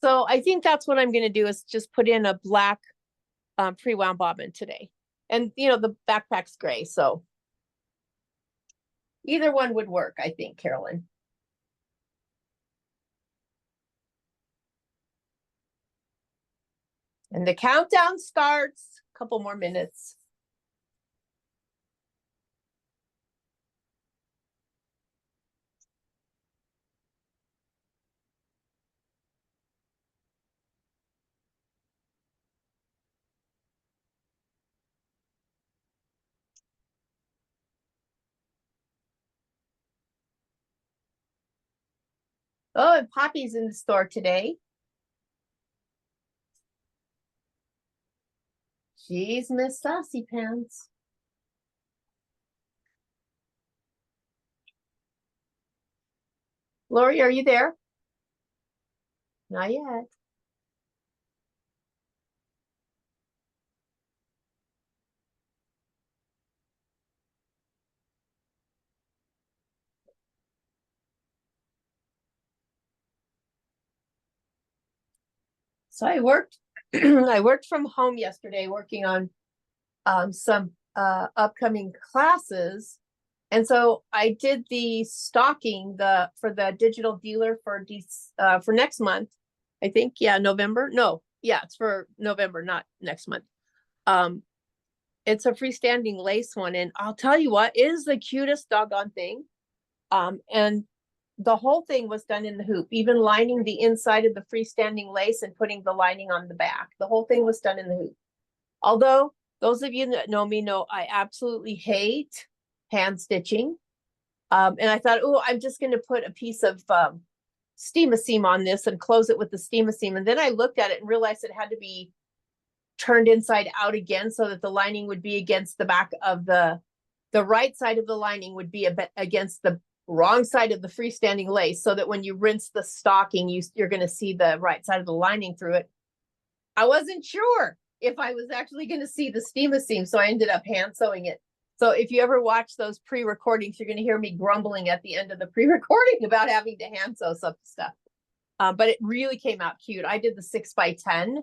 So I think that's what I'm going to do is just put in a black pre-wound bobbin today. And, you know, the backpack's gray, so either one would work, I think, Carolyn. And the countdown starts. A couple more minutes. Oh, and Poppy's in the store today. She's Miss Sassy Pants. Lori, are you there? Not yet. So I worked I worked from home yesterday working on some upcoming classes. And so I did the stocking for the digital dealer for next month. I think, yeah, November. No, yeah, it's for November, not next month. It's a freestanding lace one, and I'll tell you what, it is the cutest doggone thing. And the whole thing was done in the hoop, even lining the inside of the freestanding lace and putting the lining on the back. The whole thing was done in the hoop. Although those of you that know me know I absolutely hate hand stitching. And I thought, oh, I'm just going to put a piece of steam-a-seam on this and close it with the steam-a-seam. And then I looked at it and realized it had to be turned inside out again so that the lining would be against the back of the right side of the lining would be against the wrong side of the freestanding lace, so that when you rinse the stocking, you're going to see the right side of the lining through it. I wasn't sure if I was actually going to see the steam-a-seam, so I ended up hand sewing it. So if you ever watch those pre-recordings, you're going to hear me grumbling at the end of the pre-recording about having to hand sew some stuff. But it really came out cute. I did the 6x10.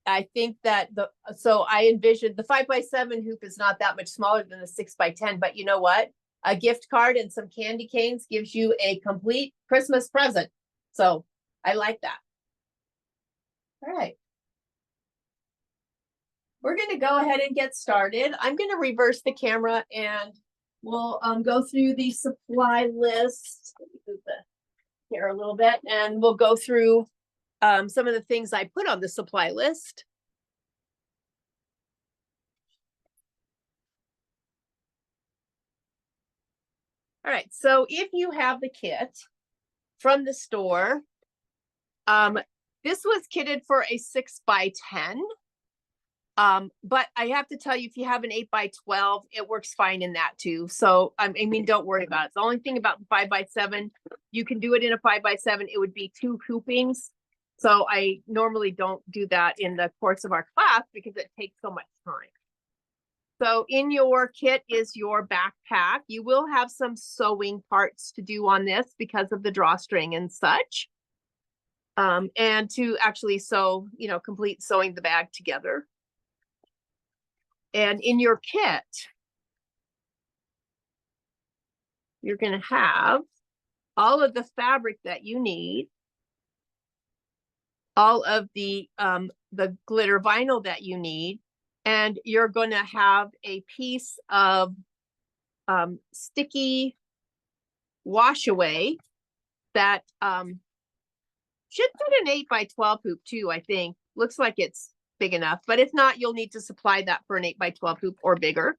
I think that so I envisioned the 5x7 hoop is not that much smaller than the 6x10, but you know what? A gift card and some candy canes gives you a complete Christmas present. So I like that. All right. We're going to go ahead and get started. I'm going to reverse the camera and we'll go through the supply list. Let me move the hair a little bit, and we'll go through some of the things I put on the supply list. All right, so if you have the kit from the store, this was kitted for a 6x10. But I have to tell you, if you have an 8x12, it works fine in that too. So, I mean, don't worry about it. The only thing about the 5x7, you can do it in a 5x7. It would be 2 hoopings. So I normally don't do that in the course of our class because it takes so much time. So in your kit is your backpack. You will have some sewing parts to do on this because of the drawstring and such. And to actually sew, you know, complete sewing the bag together. And in your kit, you're going to have all of the fabric that you need, all of the glitter vinyl that you need, and you're going to have a piece of sticky wash away that should fit an 8x12 hoop too, I think. Looks like it's big enough, but if not, you'll need to supply that for an 8x12 hoop or bigger.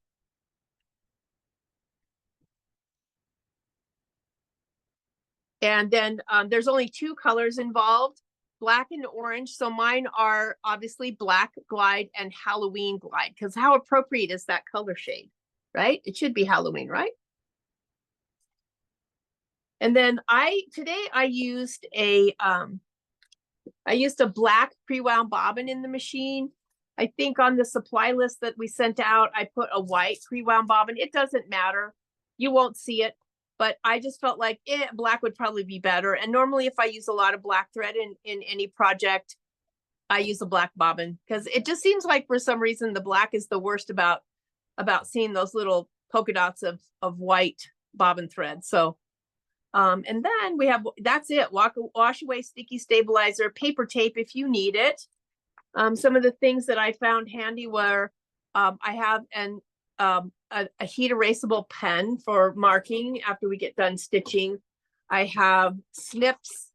And then there's only 2 colors involved, black and orange. So mine are obviously Black Glide and Halloween Glide, because how appropriate is that color shade, right? It should be Halloween, right? And then today I used a black pre-wound bobbin in the machine. I think on the supply list that we sent out, I put a white pre-wound bobbin. It doesn't matter. You won't see it, but I just felt like black would probably be better. And normally if I use a lot of black thread in any project, I use a black bobbin, because it just seems like for some reason the black is the worst about seeing those little polka dots of white bobbin thread. So and then we have, that's it, wash away sticky stabilizer, paper tape if you need it. Some of the things that I found handy were I have a heat erasable pen for marking after we get done stitching. I have snips,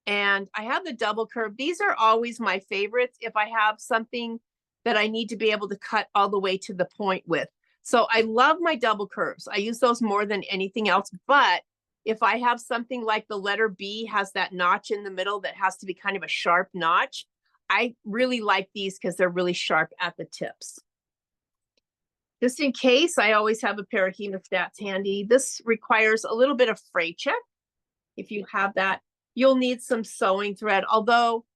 and I have the double curve. These are always my favorites if I have something that I need to be able to cut all the way to the point with. So I love my double curves. I use those more than anything else. But if I have something like the letter B has that notch in the middle that has to be kind of a sharp notch, I really like these because they're really sharp at the tips. Just in case, I always have a pair of hemostats handy. This requires a little bit of fray check. If you have that, you'll need some sewing thread, although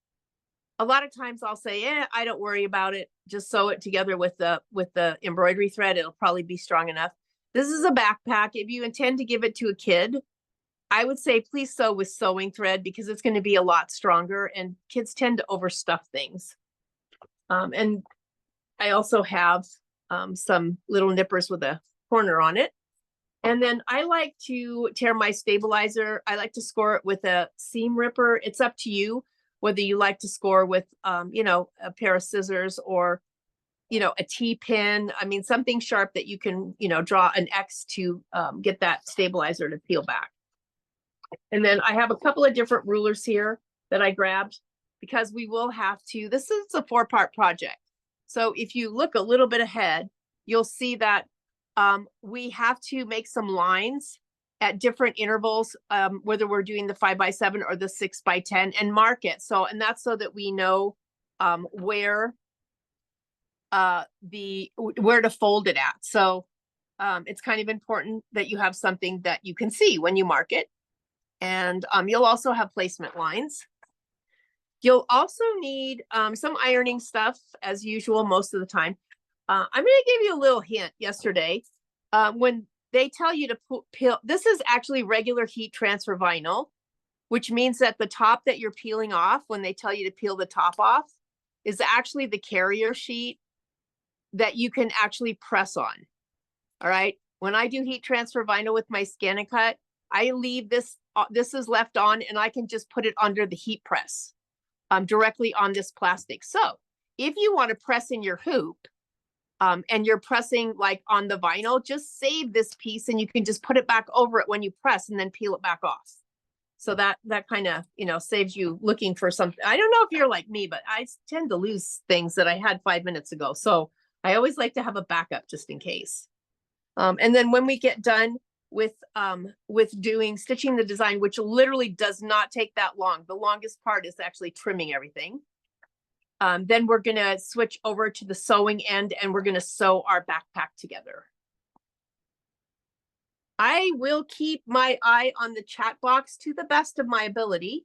a lot of times I'll say, I don't worry about it. Just sew it together with the embroidery thread. It'll probably be strong enough. This is a backpack. If you intend to give it to a kid, I would say please sew with sewing thread, because it's going to be a lot stronger, and kids tend to overstuff things. And I also have some little nippers with a corner on it. And then I like to tear my stabilizer. I like to score it with a seam ripper. It's up to you whether you like to score with, you know, a pair of scissors or, you know, a T-pin. I mean, something sharp that you can, you know, draw an X to get that stabilizer to peel back. And then I have a couple of different rulers here that I grabbed, because we will have to, this is a 4-part project. So if you look a little bit ahead, you'll see that we have to make some lines at different intervals, whether we're doing the 5x7 or the 6x10, and mark it. So, and that's so that we know where to fold it at. So it's kind of important that you have something that you can see when you mark it. And you'll also have placement lines. You'll also need some ironing stuff, as usual, most of the time. I'm going to give you a little hint yesterday. When they tell you to peel, this is actually regular heat transfer vinyl, which means that the top that you're peeling off, when they tell you to peel the top off, is actually the carrier sheet that you can actually press on. All right. When I do heat transfer vinyl with my Scan and Cut, I leave this, this is left on, and I can just put it under the heat press directly on this plastic. So if you want to press in your hoop, and you're pressing like on the vinyl, just save this piece and you can just put it back over it when you press and then peel it back off. So that kind of, you know, saves you looking for something. I don't know if you're like me, but I tend to lose things that I had 5 minutes ago. So I always like to have a backup just in case. And then when we get done with stitching the design, which literally does not take that long, the longest part is actually trimming everything. Then we're going to switch over to the sewing end, and we're going to sew our backpack together. I will keep my eye on the chat box to the best of my ability.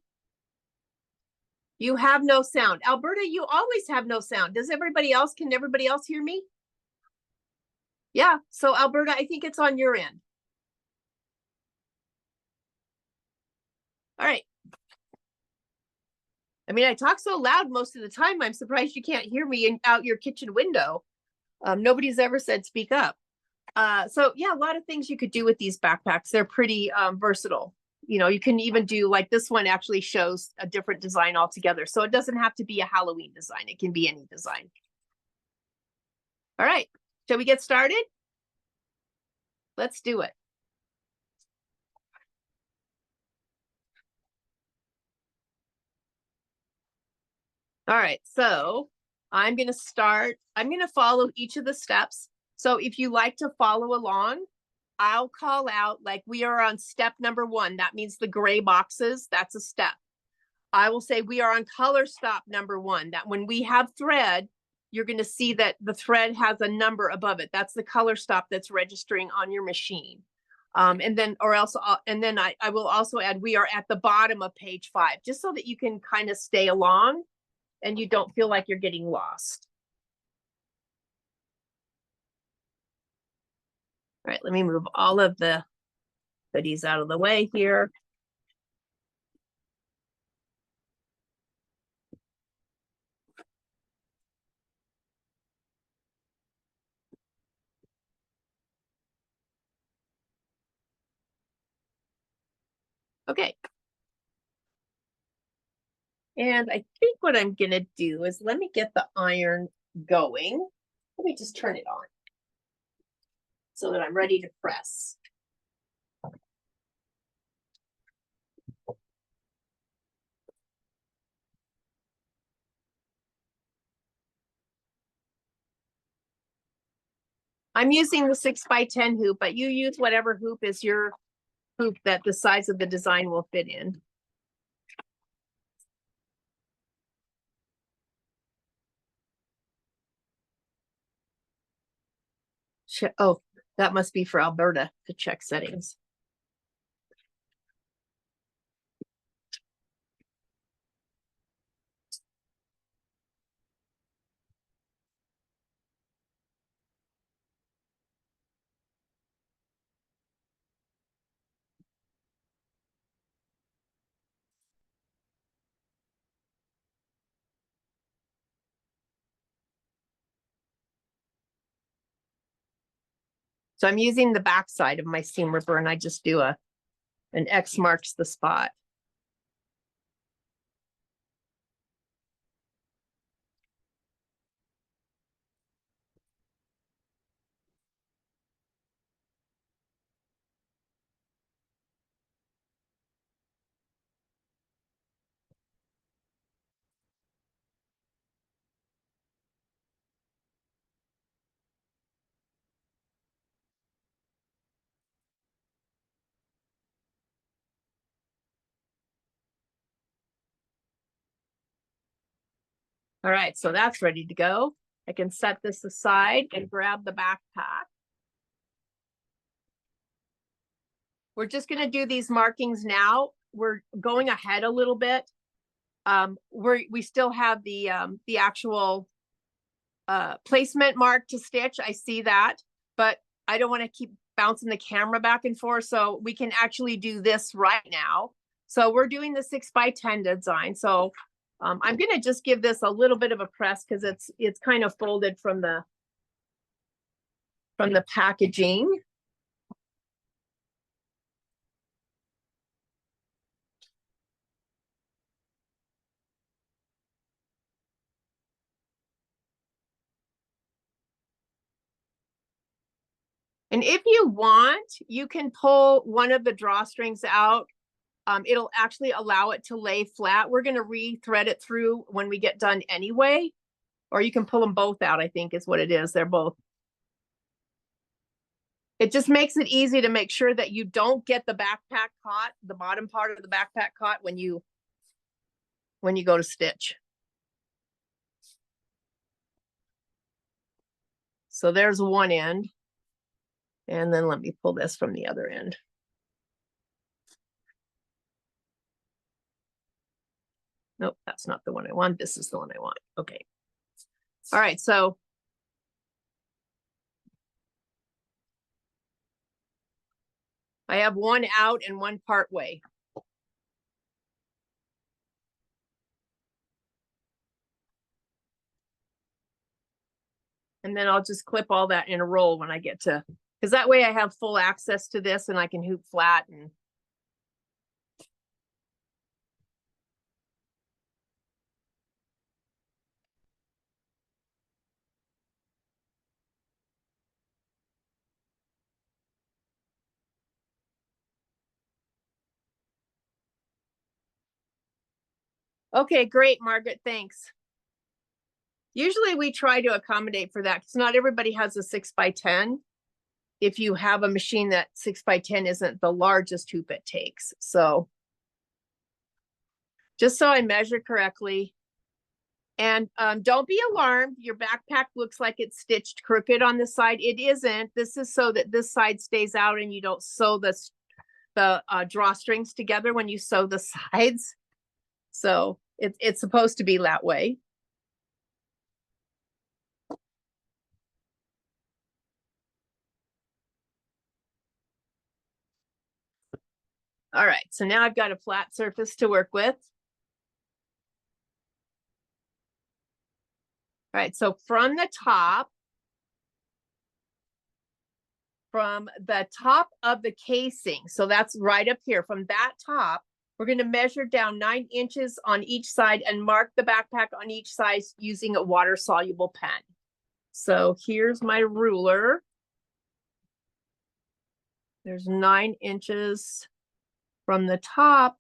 You have no sound. Alberta, you always have no sound. Can everybody else hear me? Yeah, so Alberta, I think it's on your end. All right. I mean, I talk so loud most of the time, I'm surprised you can't hear me out your kitchen window. Nobody's ever said speak up. So yeah, a lot of things you could do with these backpacks. They're pretty versatile. You know, you can even do, like this one actually shows a different design altogether. So it doesn't have to be a Halloween design. It can be any design. All right, shall we get started? Let's do it. All right, so I'm going to follow each of the steps. So if you like to follow along, I'll call out, like we are on step number 1. That means the gray boxes, that's a step. I will say we are on color stop number 1. That when we have thread, you're going to see that the thread has a number above it. That's the color stop that's registering on your machine. And then I will also add, we are at the bottom of page 5, just so that you can kind of stay along and you don't feel like you're getting lost. All right, let me move all of the hoodies out of the way here. Okay. And I think what I'm gonna do is let me get the iron going. Let me just turn it on so that I'm ready to press. I'm using the 6x10 hoop, but you use whatever hoop is your hoop that the size of the design will fit in. Oh, that must be for Alberta to check settings. So I'm using the back side of my seam ripper, and I just do an X marks the spot. All right, so that's ready to go. I can set this aside and grab the backpack. We're just going to do these markings now. We're going ahead a little bit. We still have the actual placement mark to stitch. I see that, but I don't want to keep bouncing the camera back and forth. So we can actually do this right now. So we're doing the 6x10 design. So I'm going to just give this a little bit of a press because it's kind of folded from the packaging. And if you want, you can pull one of the drawstrings out. It'll actually allow it to lay flat. We're going to re-thread it through when we get done anyway. Or you can pull them both out, I think is what it is. They're both. It just makes it easy to make sure that you don't get the backpack caught, the bottom part of the backpack caught when you go to stitch. So there's one end. And then let me pull this from the other end. Nope, that's not the one I want. This is the one I want. Okay. All right, so I have one out and one part way. And then I'll just clip all that in a roll when I get to, because that way I have full access to this and I can hoop flat and okay, great, Margaret, thanks. Usually we try to accommodate for that because not everybody has a 6x10. If you have a machine that 6x10 isn't the largest hoop it takes. So just so I measure correctly. And don't be alarmed. Your backpack looks like it's stitched crooked on the side. It isn't. This is so that this side stays out and you don't sew the drawstrings together when you sew the sides. So it's supposed to be that way. All right, so now I've got a flat surface to work with. All right, so from the top of the casing, so that's right up here, from that top, we're going to measure down 9 inches on each side and mark the backpack on each side using a water-soluble pen. So here's my ruler. There's 9 inches from the top.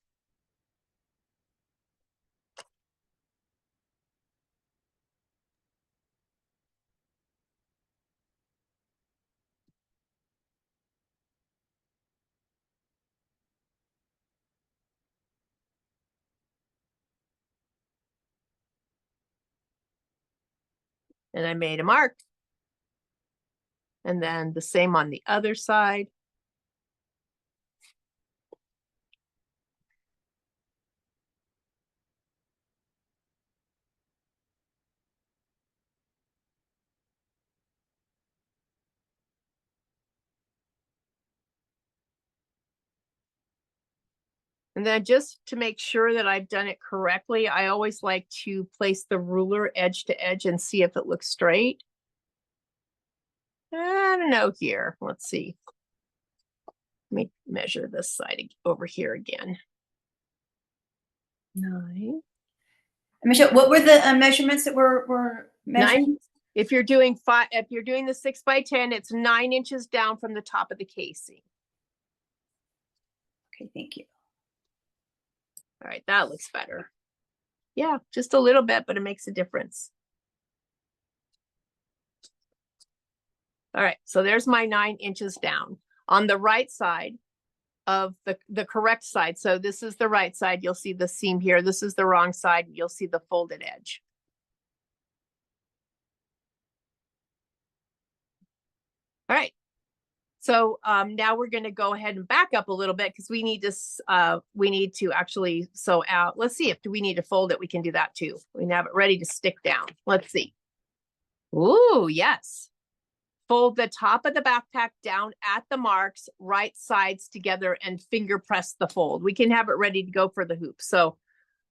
And I made a mark. And then the same on the other side. And then just to make sure that I've done it correctly, I always like to place the ruler edge to edge and see if it looks straight. I don't know here. Let's see. Let me measure this side over here again. 9. Michelle, what were the measurements that were measured? 9. If you're doing the 6 by 10, it's 9 inches down from the top of the casing. Okay, thank you. All right, that looks better. Yeah, just a little bit, but it makes a difference. All right, so there's my 9 inches down. On the right side of the correct side, so this is the right side, you'll see the seam here. This is the wrong side, you'll see the folded edge. All right, so now we're going to go ahead and back up a little bit because we need to actually sew out. Let's see, if we need to fold it, we can do that too. We can have it ready to stick down. Let's see. Ooh, yes. Fold the top of the backpack down at the marks, right sides together, and finger press the fold. We can have it ready to go for the hoop. So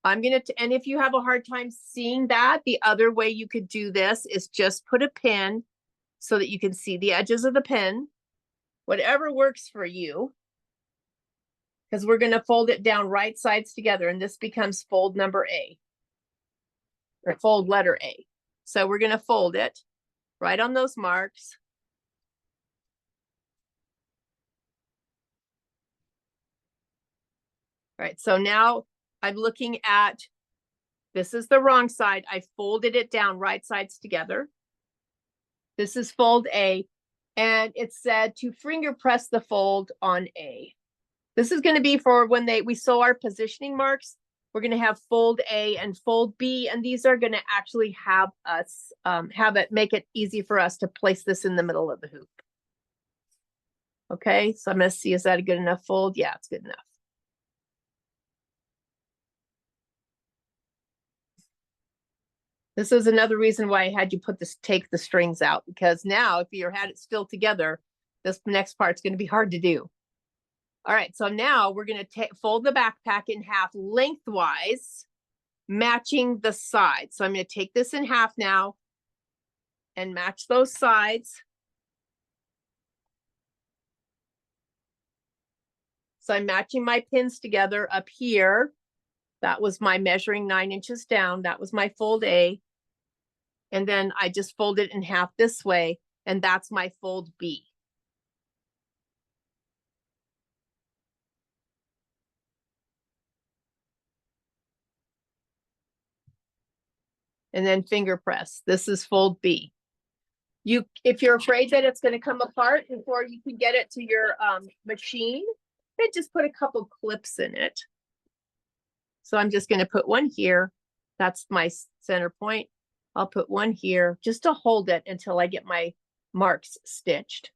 I'm going to, and if you have a hard time seeing that, the other way you could do this is just put a pin so that you can see the edges of the pin, whatever works for you, because we're going to fold it down right sides together, and this becomes fold number A, or fold letter A. So we're going to fold it right on those marks. All right, so now I'm looking at, this is the wrong side. I folded it down right sides together. This is fold A, and it said to finger press the fold on A. This is going to be for when we sew our positioning marks. We're going to have fold A and fold B, and these are going to actually have us make it easy for us to place this in the middle of the hoop. Okay, so I'm going to see, is that a good enough fold? Yeah, it's good enough. This is another reason why I had you take the strings out, because now if you had it still together, this next part's going to be hard to do. All right, so now we're going to fold the backpack in half lengthwise, matching the sides. So I'm going to take this in half now and match those sides. So I'm matching my pins together up here. That was my measuring 9 inches down. That was my fold A. And then I just fold it in half this way, and that's my fold B. And then finger press. This is fold B. If you're afraid that it's going to come apart before you can get it to your machine, then just put a couple clips in it. So I'm just going to put one here. That's my center point. I'll put one here just to hold it until I get my marks stitched.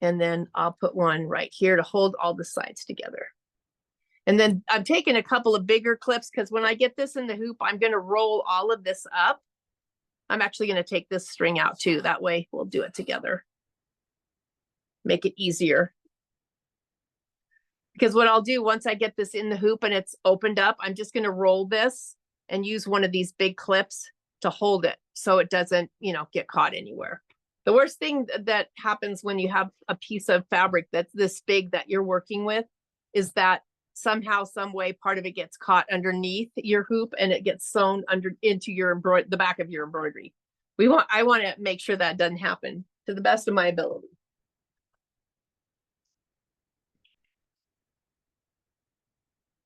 And then I'll put one right here to hold all the sides together. And then I'm taking a couple of bigger clips because when I get this in the hoop, I'm going to roll all of this up. I'm actually going to take this string out too. That way we'll do it together. make it easier. Because what I'll do once I get this in the hoop and it's opened up, I'm just going to roll this and use one of these big clips to hold it so it doesn't, get caught anywhere. The worst thing that happens when you have a piece of fabric that's this big that you're working with is that somehow, some way, part of it gets caught underneath your hoop and it gets sewn into your the back of your embroidery. I want to make sure that doesn't happen to the best of my ability.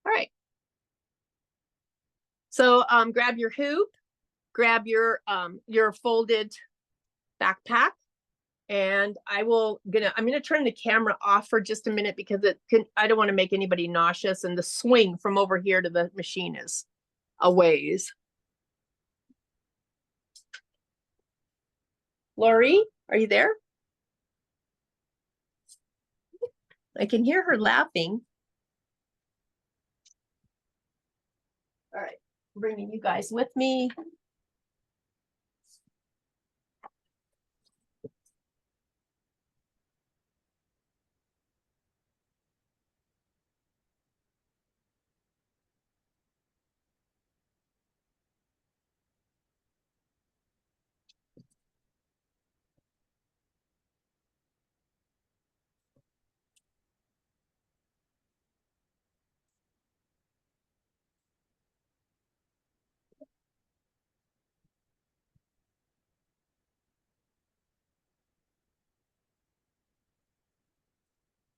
All right. So grab your hoop, grab your folded backpack, and I'm gonna turn the camera off for just a minute because I don't want to make anybody nauseous, and the swing from over here to the machine is a ways. Lori, are you there? I can hear her laughing. All right, bringing you guys with me.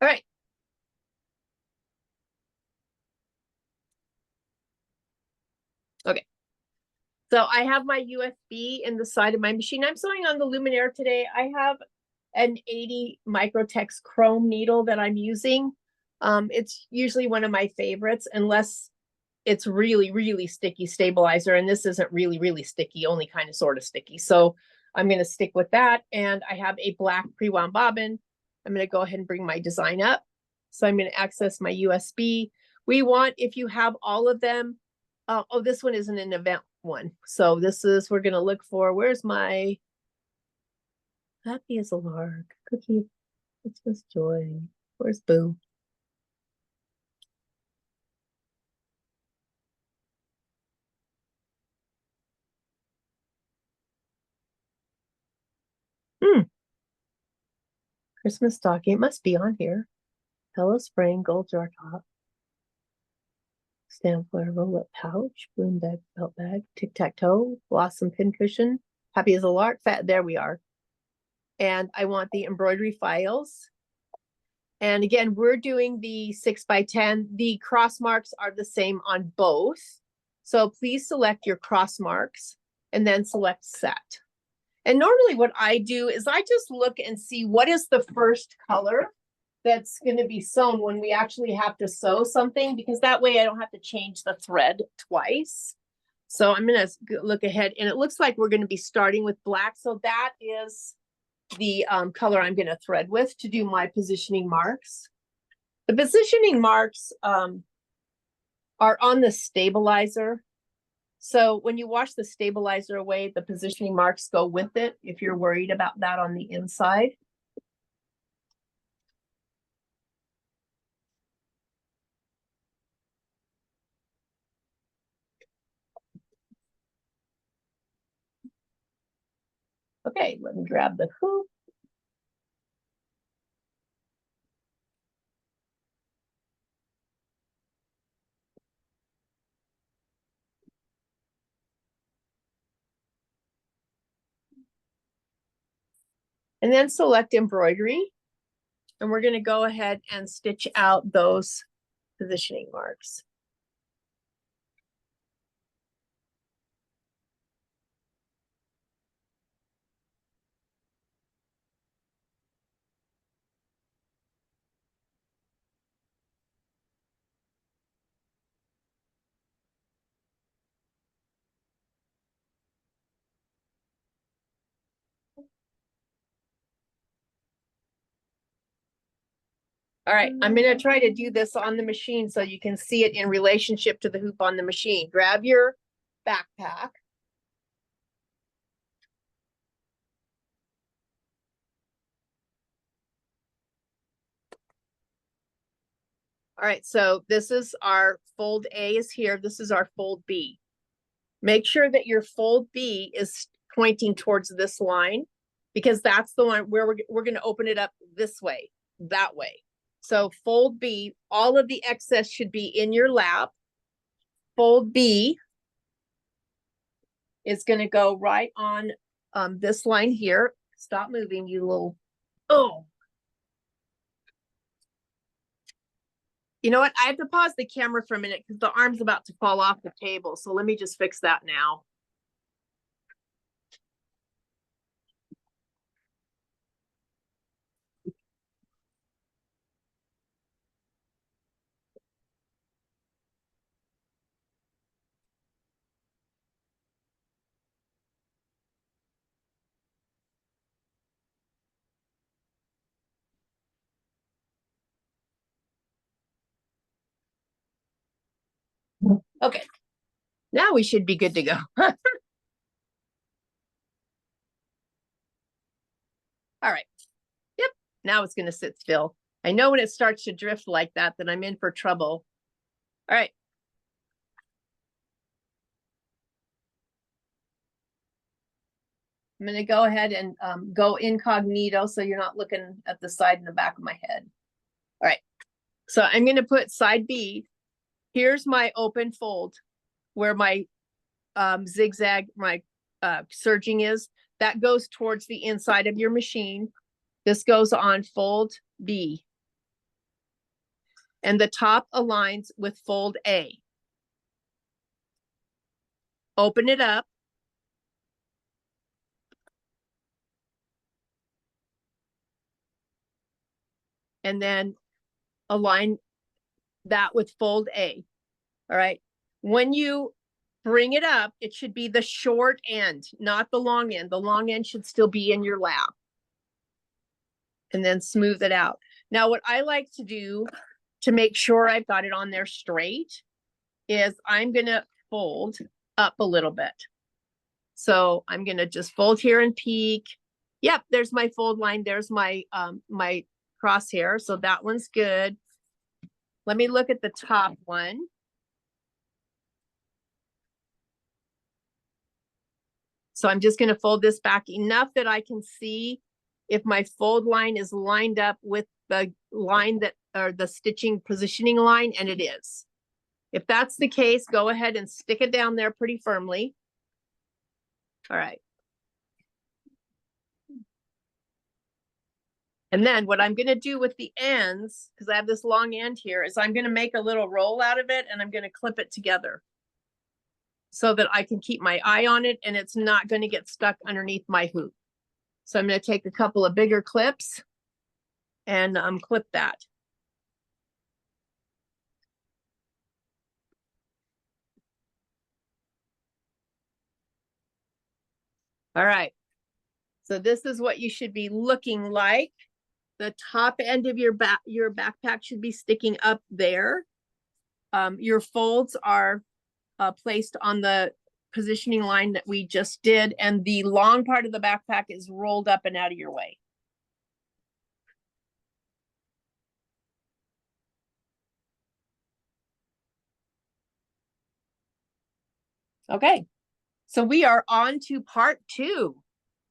All right. Okay. So I have my USB in the side of my machine. I'm sewing on the Luminaire today. I have an 80 Microtex chrome needle that I'm using. It's usually one of my favorites, unless it's really, really sticky stabilizer. And this isn't really, really sticky, only kind of sort of sticky. So I'm going to stick with that. And I have a black pre-wound bobbin. I'm going to go ahead and bring my design up. So I'm going to access my USB. We want, if you have all of them, oh, this one isn't an event one. So we're going to look for, where's my happy as a lark cookie? It's Miss Joy. Where's Boo? Christmas stocking. It must be on here. Hello Spring, gold jar top. Stamp flare roll-up pouch, bloom bag, belt bag, tic-tac-toe, blossom pin cushion, happy as a lark, fat. There we are. And I want the embroidery files. And again, we're doing the 6x10. The cross marks are the same on both. So please select your cross marks and then select set. And normally what I do is I just look and see what is the first color that's going to be sewn when we actually have to sew something, because that way I don't have to change the thread twice. So I'm going to look ahead, and it looks like we're going to be starting with black. So that is the color I'm going to thread with to do my positioning marks. The positioning marks are on the stabilizer. So when you wash the stabilizer away, the positioning marks go with it if you're worried about that on the inside. Okay, let me grab the hoop. And then select embroidery. And we're going to go ahead and stitch out those positioning marks. All right, I'm going to try to do this on the machine so you can see it in relationship to the hoop on the machine. Grab your backpack. All right, so this is our fold A is here. This is our fold B. Make sure that your fold B is pointing towards this line because that's the one where we're going to open it up this way, that way. So fold B, all of the excess should be in your lap. Fold B is going to go right on this line here. Stop moving, you little, oh. You know what? I have to pause the camera for a minute because the arm's about to fall off the table. So let me just fix that now. Okay, now we should be good to go. All right. Yep. Now it's going to sit still. I know when it starts to drift like that, then I'm in for trouble. All right. I'm going to go ahead and go incognito so you're not looking at the side and the back of my head. All right. So I'm going to put side B. Here's my open fold where my zigzag, my serging is. That goes towards the inside of your machine. This goes on fold B. And the top aligns with fold A. Open it up. And then align that with fold A. All right. When you bring it up, it should be the short end, not the long end. The long end should still be in your lap. And then smooth it out. Now, what I like to do to make sure I've got it on there straight is I'm going to fold up a little bit. So I'm going to just fold here and peek. Yep, there's my fold line. There's my my crosshair. So that one's good. Let me look at the top one. So I'm just going to fold this back enough that I can see if my fold line is lined up with the line that, or the stitching positioning line, and it is. If that's the case, go ahead and stick it down there pretty firmly. All right. And then what I'm going to do with the ends, because I have this long end here, is I'm going to make a little roll out of it and I'm going to clip it together so that I can keep my eye on it and it's not going to get stuck underneath my hoop. So I'm going to take a couple of bigger clips and clip that. All right. So this is what you should be looking like. The top end of your backpack should be sticking up there. Your folds are placed on the positioning line that we just did, and the long part of the backpack is rolled up and out of your way. Okay, so we are on to part 2.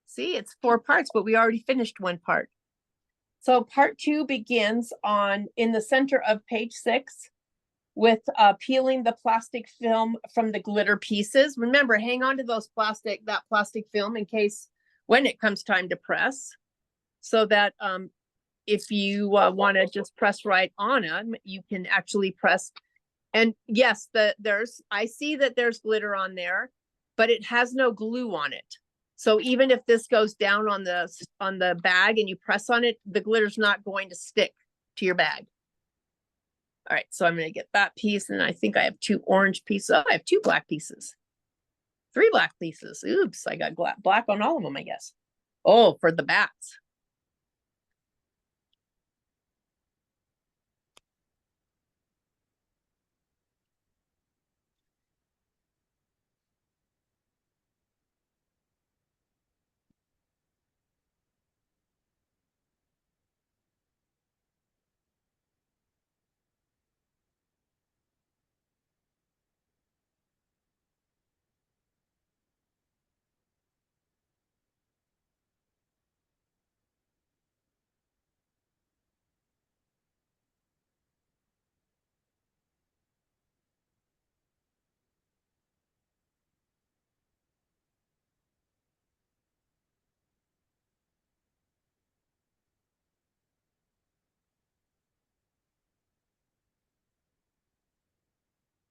See, it's 4 parts, but we already finished one part. So part 2 begins in the center of page 6 with peeling the plastic film from the glitter pieces. Remember, hang on to that plastic film in case when it comes time to press, so that if you want to just press right on it, you can actually press. And yes, I see that there's glitter on there, but it has no glue on it. So even if this goes down on the bag and you press on it, the glitter's not going to stick to your bag. All right, so I'm going to get that piece, and I think I have 2 orange pieces. Oh, I have 2 black pieces. 3 black pieces. Oops, I got black on all of them, I guess. Oh, for the bats.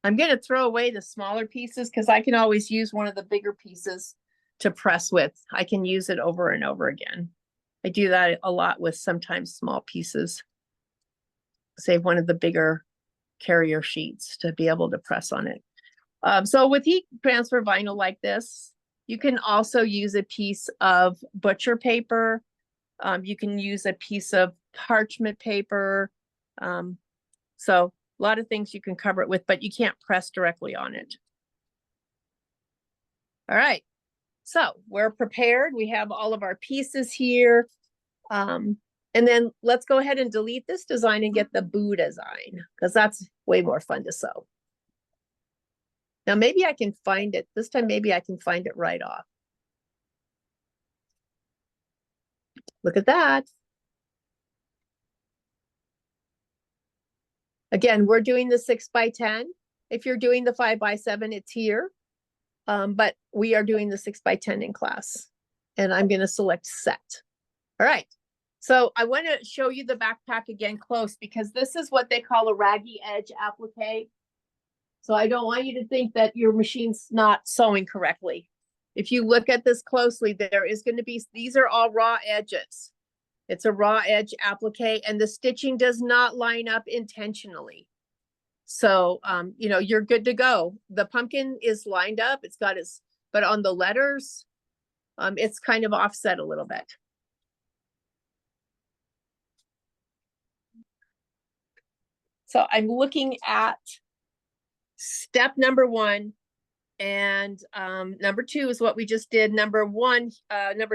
I'm going to throw away the smaller pieces because I can always use one of the bigger pieces to press with. I can use it over and over again. I do that a lot with sometimes small pieces. Save one of the bigger carrier sheets to be able to press on it. So with heat transfer vinyl like this, you can also use a piece of butcher paper. You can use a piece of parchment paper. So a lot of things you can cover it with, but you can't press directly on it. All right, so we're prepared. We have all of our pieces here. And then let's go ahead and delete this design and get the boo design, because that's way more fun to sew. Now maybe I can find it. This time maybe I can find it right off. Look at that. Again, we're doing the 6x10. If you're doing the 5x7, it's here. But we are doing the 6x10 in class. And I'm going to select set. All right. So I want to show you the backpack again close, because this is what they call a raggy edge applique. So I don't want you to think that your machine's not sewing correctly. If you look at this closely, there is going to be, these are all raw edges. It's a raw edge applique, and the stitching does not line up intentionally. So, you know, you're good to go. The pumpkin is lined up. It's got its, but on the letters, it's kind of offset a little bit. So I'm looking at step number 1, and number 2 is what we just did. Number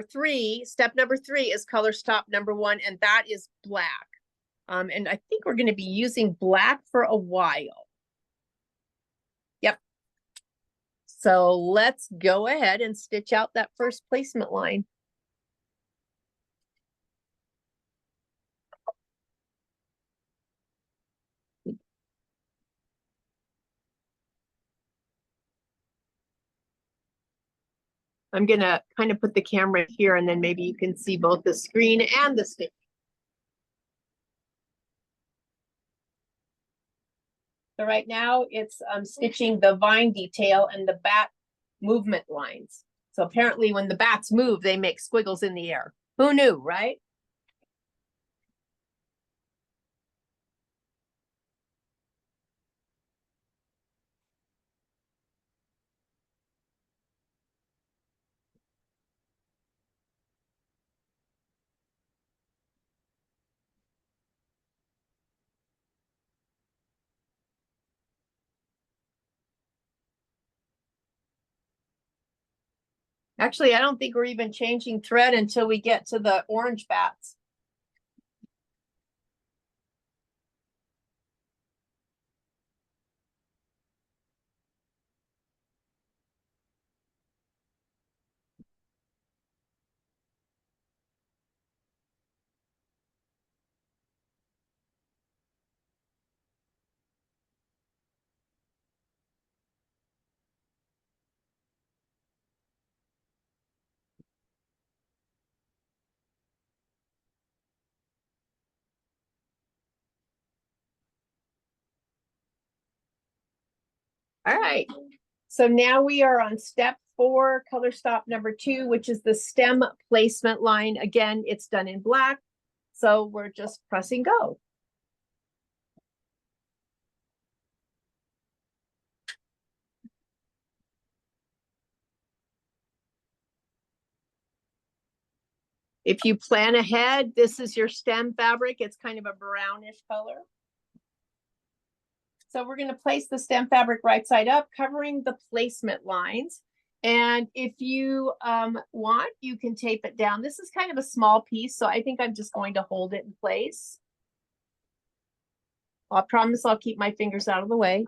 3, step number 3 is color stop number 1, and that is black. And I think we're going to be using black for a while. Yep. So let's go ahead and stitch out that first placement line. I'm going to kind of put the camera here, and then maybe you can see both the screen and the stitch. So right now it's stitching the vine detail and the bat movement lines. So apparently when the bats move, they make squiggles in the air. Who knew, right? Actually, I don't think we're even changing thread until we get to the orange bats. All right. So now we are on step 4, color stop number 2, which is the stem placement line. Again, it's done in black. So we're just pressing go. If you plan ahead, this is your stem fabric. It's kind of a brownish color. So we're going to place the stem fabric right side up, covering the placement lines. And if you want, you can tape it down. This is kind of a small piece, so I think I'm just going to hold it in place. I promise I'll keep my fingers out of the way.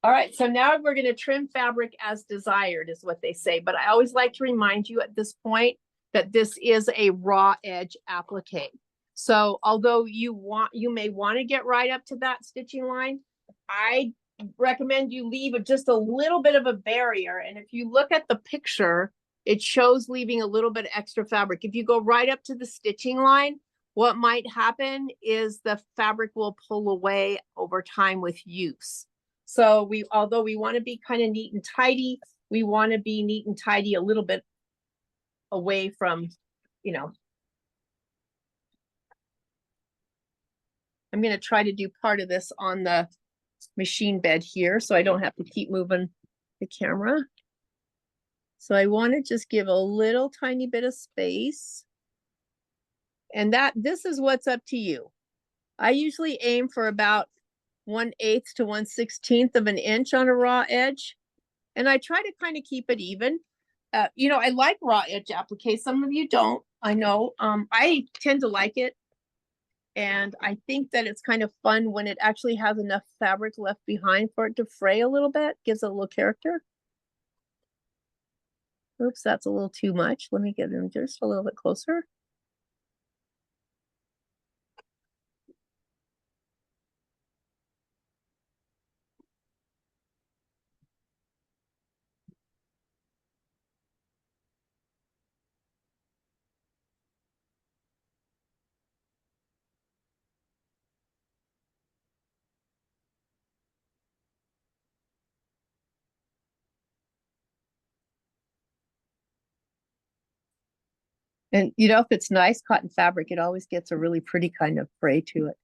All right, so now we're going to trim fabric as desired, is what they say. But I always like to remind you at this point that this is a raw edge applique. So although you may want to get right up to that stitching line, I recommend you leave just a little bit of a barrier. And if you look at the picture, it shows leaving a little bit extra fabric. If you go right up to the stitching line, what might happen is the fabric will pull away over time with use. So although we want to be kind of neat and tidy, we want to be neat and tidy a little bit away from, I'm going to try to do part of this on the machine bed here so I don't have to keep moving the camera. So I want to just give a little tiny bit of space. And this is what's up to you. I usually aim for about 1/8 to 1/16 of an inch on a raw edge. And I try to kind of keep it even. I like raw edge applique. Some of you don't, I know. I tend to like it. And I think that it's kind of fun when it actually has enough fabric left behind for it to fray a little bit, gives it a little character. Oops, that's a little too much. Let me get in just a little bit closer. And if it's nice cotton fabric, it always gets a really pretty kind of fray to it.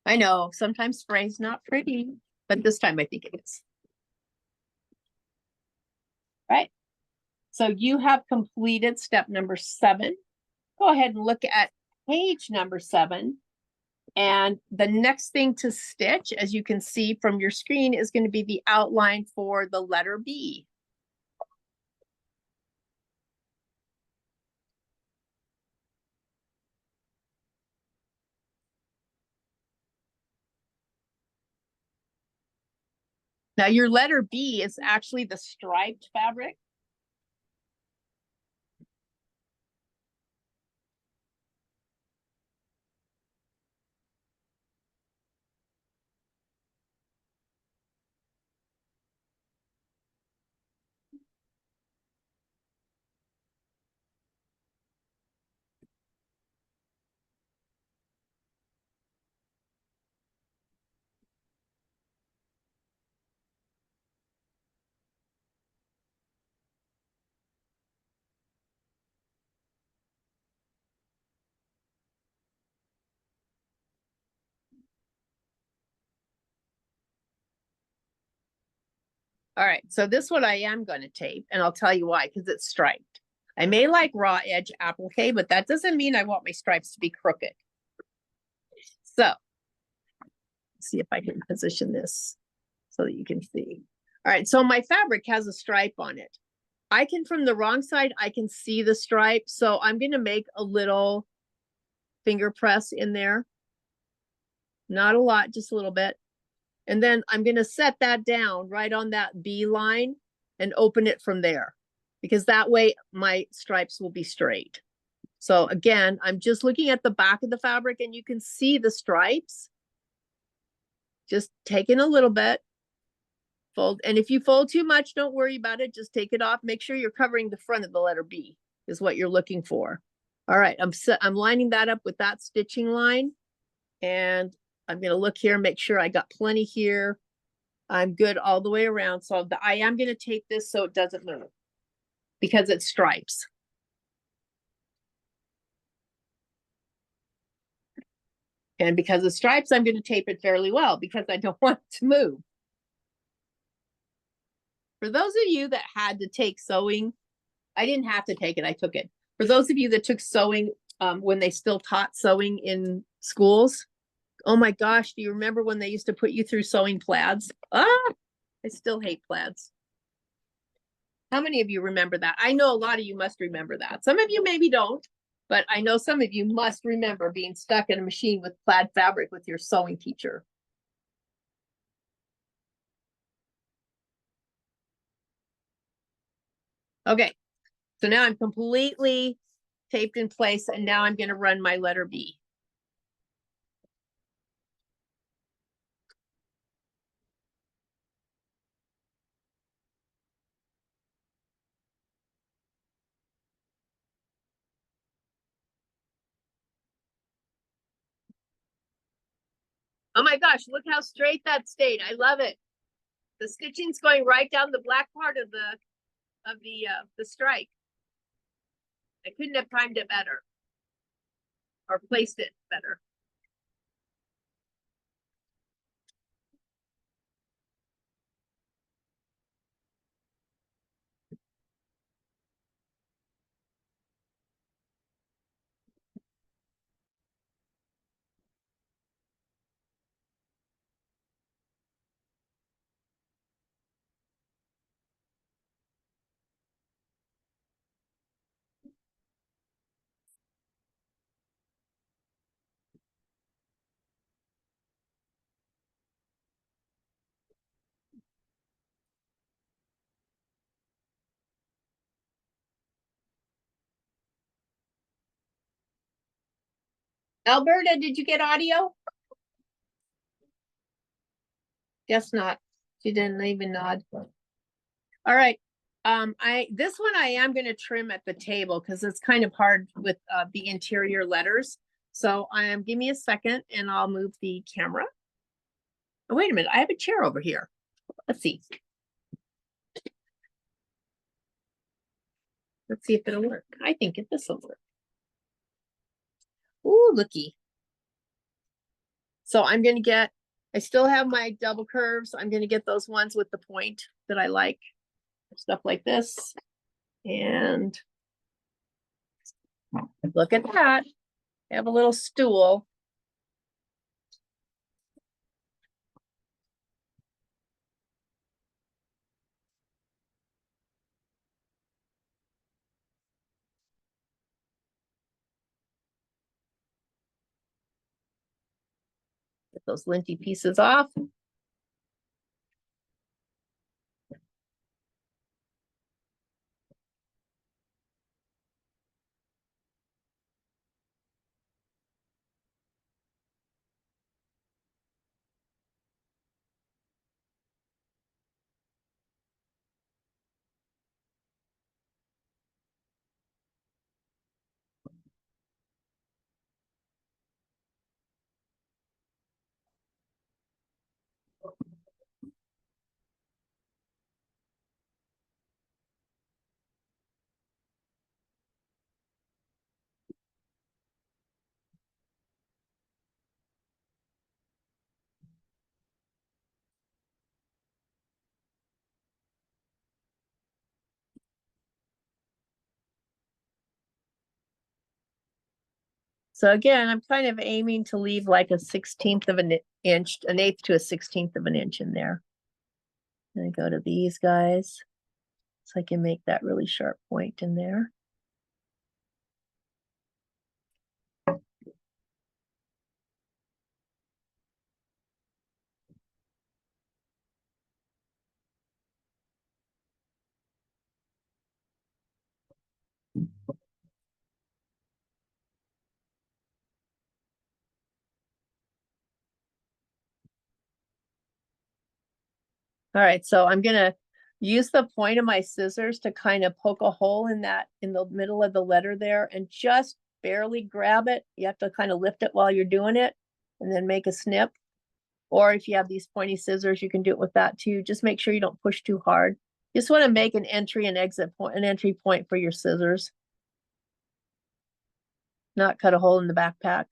I know sometimes fray's not pretty, but this time I think it is. Right. So you have completed step number 7. Go ahead and look at page number 7. And the next thing to stitch, as you can see from your screen, is going to be the outline for the letter B. Now your letter B is actually the striped fabric. All right, so this one I am going to tape, and I'll tell you why, because it's striped. I may like raw edge applique, but that doesn't mean I want my stripes to be crooked. So, let's see if I can position this so that you can see. All right, so my fabric has a stripe on it. From the wrong side, I can see the stripe, so I'm going to make a little finger press in there. Not a lot, just a little bit. And then I'm going to set that down right on that B line and open it from there, because that way my stripes will be straight. So again, I'm just looking at the back of the fabric and you can see the stripes. Just taking a little bit, fold. And if you fold too much, don't worry about it. Just take it off. Make sure you're covering the front of the letter B is what you're looking for. All right, I'm lining that up with that stitching line. And I'm going to look here, make sure I got plenty here. I'm good all the way around. So I am going to tape this so it doesn't move because it's stripes. And because of stripes, I'm going to tape it fairly well because I don't want it to move. For those of you that had to take sewing, I didn't have to take it, I took it. For those of you that took sewing when they still taught sewing in schools, oh my gosh, do you remember when they used to put you through sewing plaids? I still hate plaids. How many of you remember that? I know a lot of you must remember that. Some of you maybe don't, but I know some of you must remember being stuck in a machine with plaid fabric with your sewing teacher. Okay, so now I'm completely taped in place, and now I'm going to run my letter B. Oh my gosh, look how straight that stayed. I love it. The stitching's going right down the black part of the strike. I couldn't have timed it better or placed it better. Alberta, did you get audio? Guess not. She didn't even nod. All right. This one I am going to trim at the table because it's kind of hard with the interior letters. So give me a second and I'll move the camera. Oh, wait a minute. I have a chair over here. Let's see. Let's see if it'll work. I think this will work. Ooh, looky. So I'm going to get, I still have my double curves. I'm going to get those ones with the point that I like. Stuff like this. And look at that. I have a little stool. Get those linty pieces off. So again, I'm kind of aiming to leave like a 1/16 of an inch, an eighth to a 1/16 of an inch in there. And I go to these guys. So I can make that really sharp point in there. All right, so I'm gonna use the point of my scissors to kind of poke a hole in the middle of the letter there and just barely grab it. You have to kind of lift it while you're doing it and then make a snip. Or if you have these pointy scissors, you can do it with that too. Just make sure you don't push too hard. You just want to make an entry and exit point, an entry point for your scissors. Not cut a hole in the backpack.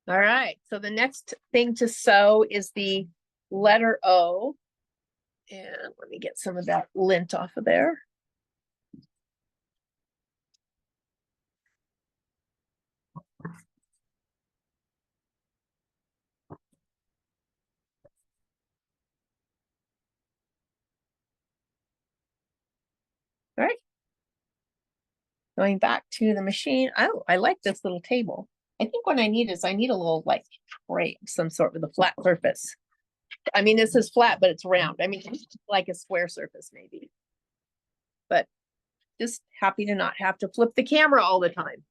All right, so the next thing to sew is the letter O. And let me get some of that lint off of there. All right. Going back to the machine. Oh, I like this little table. I think what I need is I need a little like tray of some sort with a flat surface. I mean, this is flat, but it's round. I mean, like a square surface maybe. But just happy to not have to flip the camera all the time.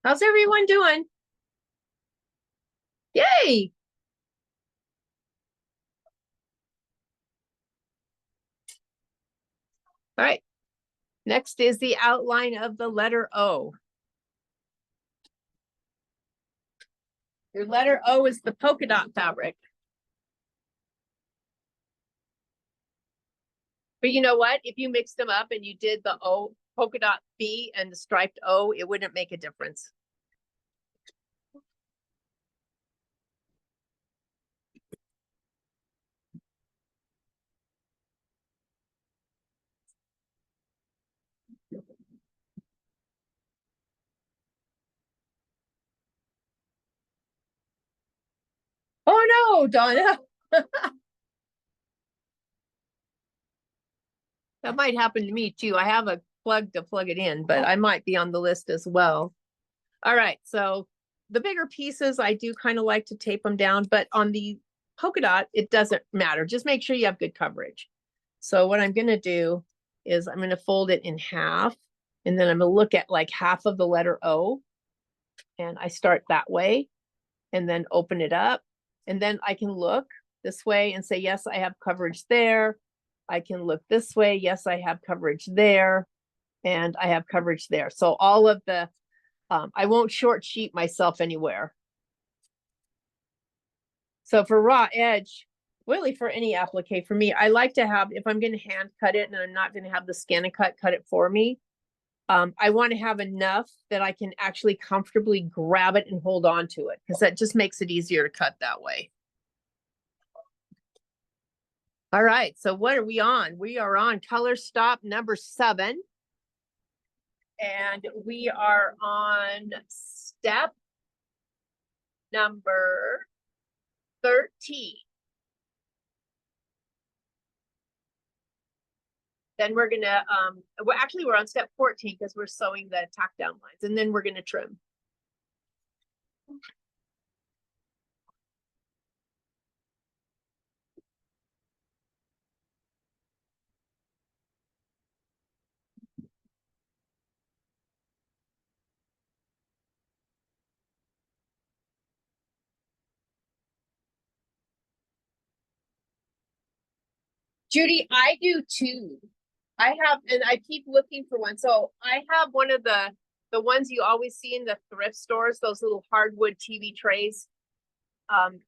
How's everyone doing? Yay! All right. Next is the outline of the letter O. Your letter O is the polka dot fabric. But you know what? If you mixed them up and you did the O polka dot B and the striped O, it wouldn't make a difference. Oh no, Donna. That might happen to me too. I have a plug to plug it in, but I might be on the list as well. All right, so the bigger pieces, I do kind of like to tape them down, but on the polka dot, it doesn't matter. Just make sure you have good coverage. So what I'm gonna do is I'm gonna fold it in half, and then I'm gonna look at like half of the letter O, and I start that way, and then open it up, and then I can look this way and say, yes, I have coverage there. I can look this way. Yes, I have coverage there, and I have coverage there. So all of the, I won't short sheet myself anywhere. So for raw edge, really for any applique, for me, I like to have, if I'm going to hand cut it and I'm not going to have the ScanNCut cut it for me, I want to have enough that I can actually comfortably grab it and hold on to it, because that just makes it easier to cut that way. All right, so what are we on? We are on color stop number 7. And we are on step number 13. Then we're gonna, well, actually we're on step 14 because we're sewing the tack down lines, and then we're gonna trim. Judy, I do too. I have, and I keep looking for one. So I have one of the ones you always see in the thrift stores, those little hardwood TV trays. And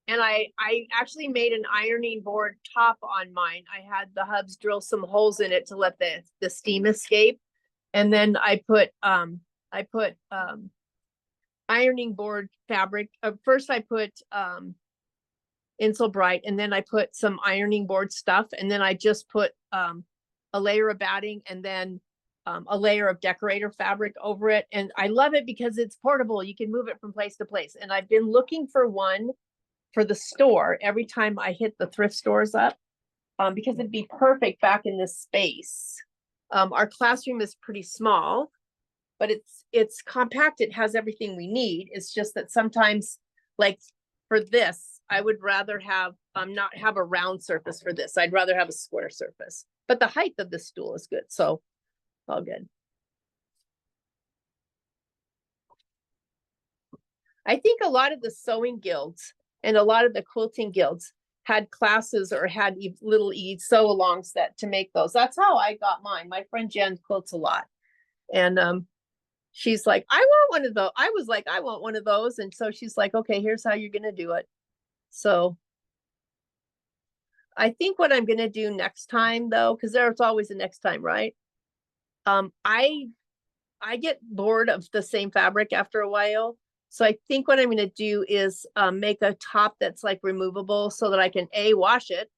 I actually made an ironing board top on mine. I had the hubs drill some holes in it to let the steam escape. And then I put ironing board fabric. First I put Insel Bright, and then I put some ironing board stuff, and then I just put a layer of batting, and then a layer of decorator fabric over it. And I love it because it's portable. You can move it from place to place. And I've been looking for one for the store every time I hit the thrift stores up, because it'd be perfect back in this space. Our classroom is pretty small, but it's compact. It has everything we need. It's just that sometimes, like for this, I would rather have not have a round surface for this. I'd rather have a square surface. But the height of the stool is good, so all good. I think a lot of the sewing guilds and a lot of the quilting guilds had classes or had little sew-alongs that to make those. That's how I got mine. My friend Jen quilts a lot, and she's like, I want one of those. I was like, I want one of those, and so she's like, okay, here's how you're gonna do it. So I think what I'm gonna do next time though, because there's always a next time, right? I get bored of the same fabric after a while. So I think what I'm gonna do is make a top that's like removable so that I can A, wash it,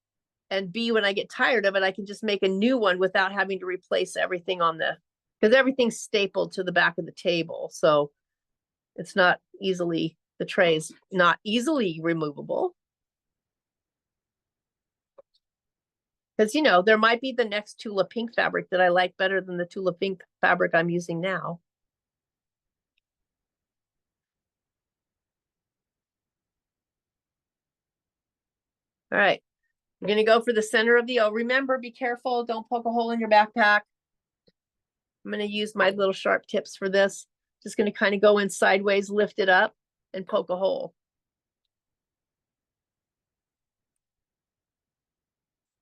and B, when I get tired of it, I can just make a new one without having to replace everything on the, because everything's stapled to the back of the table. So it's not easily, the tray's not easily removable. Because, you know, there might be the next Tula Pink fabric that I like better than the Tula Pink fabric I'm using now. All right, we're gonna go for the center of the O. Remember, be careful, don't poke a hole in your backpack. I'm gonna use my little sharp tips for this. Just gonna kind of go in sideways, lift it up, and poke a hole.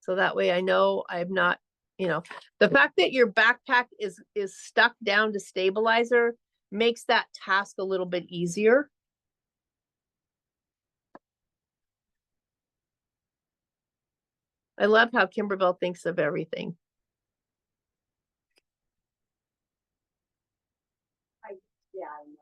So that way I know I'm not, you know, the fact that your backpack is stuck down to stabilizer makes that task a little bit easier. I love how Kimberbell thinks of everything. Yeah, I know.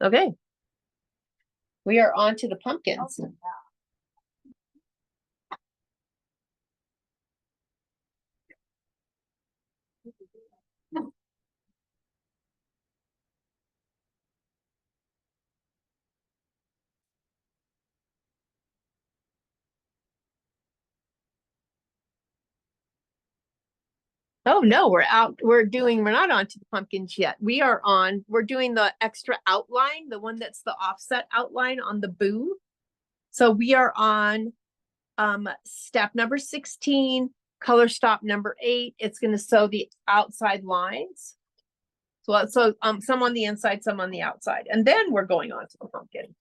Okay. We are on to the pumpkins. Oh, yeah. Oh no, we're not on to the pumpkins yet. We're doing the extra outline, the one that's the offset outline on the boo. So we are on step number 16, color stop number 8. It's going to sew the outside lines. So some on the inside, some on the outside. And then we're going on to the pumpkin.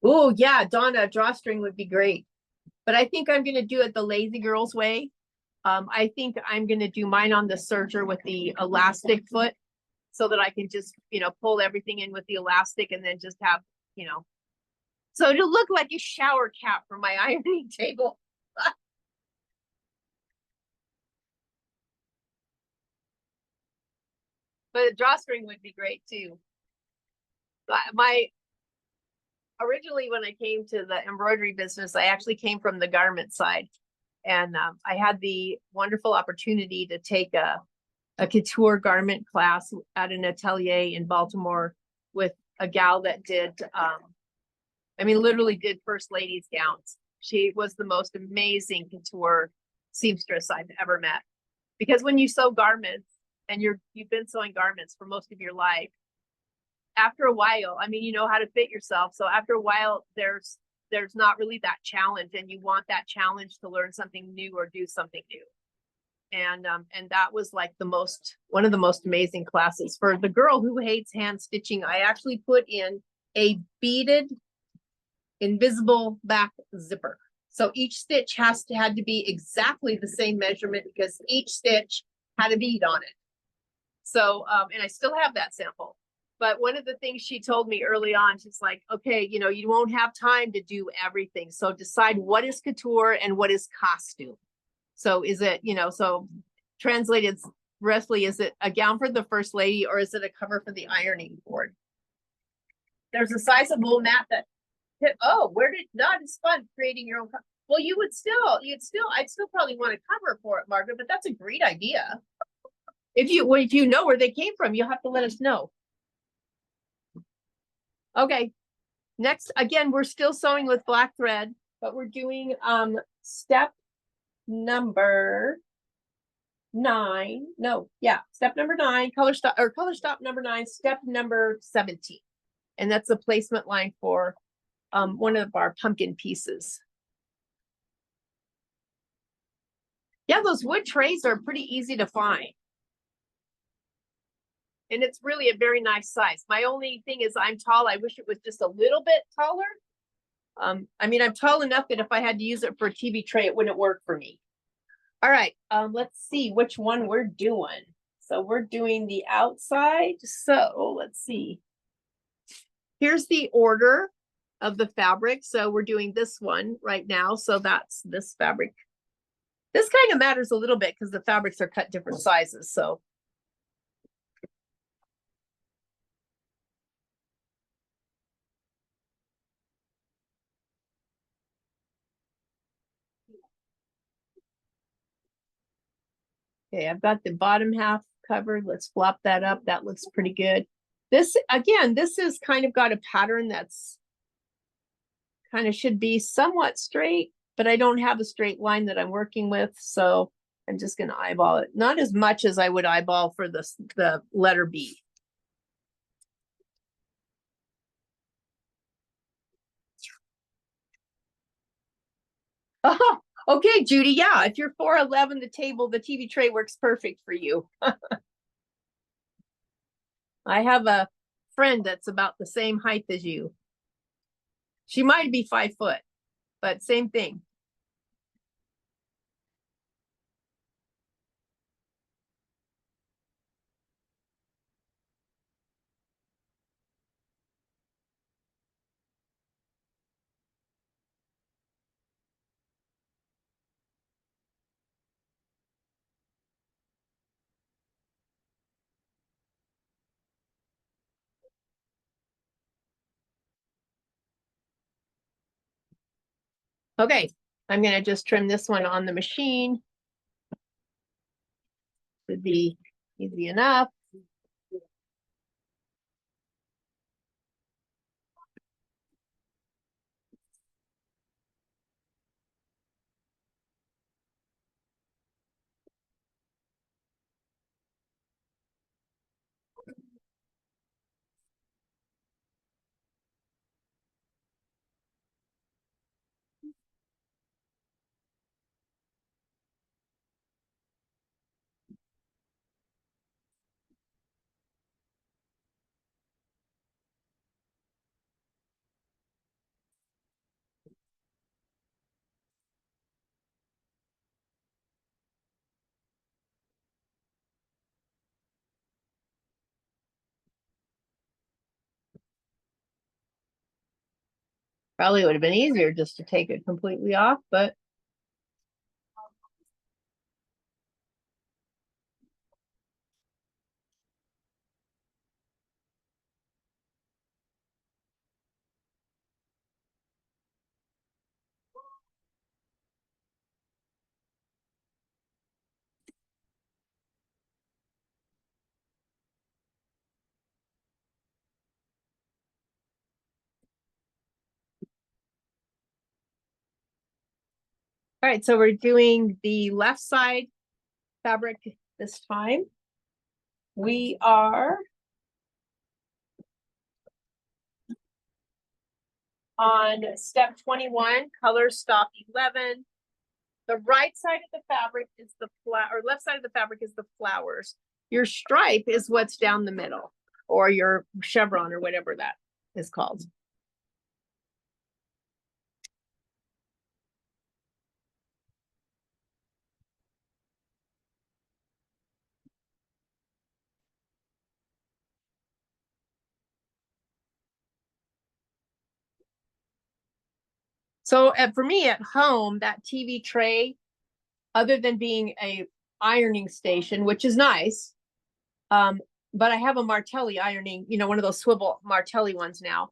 Oh yeah, Donna, drawstring would be great. But I think I'm gonna do it the lazy girl's way. I think I'm gonna do mine on the serger with the elastic foot so that I can just, you know, pull everything in with the elastic and then just have, you know, so it'll look like a shower cap for my ironing table. But a drawstring would be great too. My originally when I came to the embroidery business, I actually came from the garment side. And I had the wonderful opportunity to take a couture garment class at an atelier in Baltimore with a gal that did, I mean, literally did first ladies gowns. She was the most amazing couture seamstress I've ever met. Because when you sew garments and you've been sewing garments for most of your life, after a while, I mean, you know how to fit yourself. So after a while, there's not really that challenge, and you want that challenge to learn something new or do something new. And that was like one of the most amazing classes. For the girl who hates hand stitching, I actually put in a beaded invisible back zipper. So each stitch had to be exactly the same measurement because each stitch had a bead on it. So, and I still have that sample. But one of the things she told me early on, she's like, okay, you know, you won't have time to do everything. So decide what is couture and what is costume. So is it, you know, so translated roughly, is it a gown for the first lady or is it a cover for the ironing board? There's a sizable mat that, not as fun creating your own. Well, I'd still probably want a cover for it, Margaret, but that's a great idea. If you know where they came from, you'll have to let us know. Okay, next, again, we're still sewing with black thread, but we're doing step number 9. No, yeah, step number 9, color stop number 9, step number 17. And that's a placement line for one of our pumpkin pieces. Yeah, those wood trays are pretty easy to find. And it's really a very nice size. My only thing is I'm tall. I wish it was just a little bit taller. I mean, I'm tall enough that if I had to use it for a TV tray, it wouldn't work for me. All right, let's see which one we're doing. So we're doing the outside. So let's see. Here's the order of the fabric. So we're doing this one right now. So that's this fabric. This kind of matters a little bit because the fabrics are cut different sizes. So okay, I've got the bottom half covered. Let's flop that up. That looks pretty good. This, again, this is kind of got a pattern that's kind of should be somewhat straight, but I don't have a straight line that I'm working with. So I'm just going to eyeball it. Not as much as I would eyeball for the letter B. Oh, okay, Judy. Yeah, if you're 4'11", the TV tray works perfect for you. I have a friend that's about the same height as you. She might be 5 foot, but same thing. Okay, I'm going to just trim this one on the machine. Should be easy enough. Probably would have been easier just to take it completely off, but all right, so we're doing the left side fabric this time. We are on step 21, color stop 11. The right side of the fabric is the flower, or left side of the fabric is the flowers. Your stripe is what's down the middle, or your chevron, or whatever that is called. So for me at home, that TV tray, other than being a ironing station, which is nice, but I have a Martelli ironing, you know, one of those swivel Martelli ones now.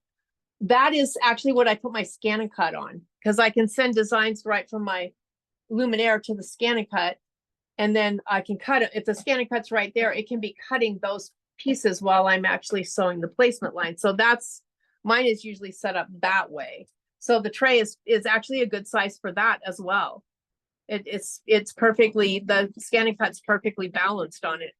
That is actually what I put my scan and cut on, because I can send designs right from my Luminaire to the scan and cut, and then I can cut it. If the scan and cut's right there, it can be cutting those pieces while I'm actually sewing the placement line. So that's, mine is usually set up that way. So the tray is actually a good size for that as well. It's perfectly, the scan and cut's perfectly balanced on it.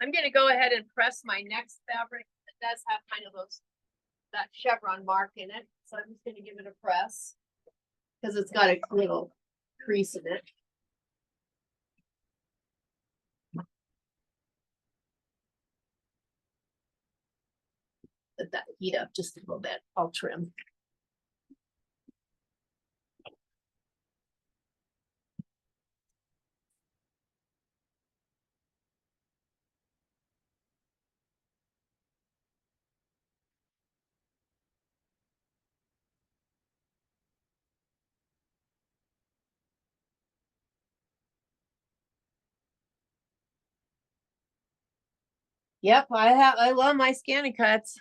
I'm gonna go ahead and press my next fabric. It does have kind of that chevron mark in it. So I'm just gonna give it a press because it's got a little crease in it. Let that heat up just a little bit. I'll trim. Yep, I love my ScanNCuts.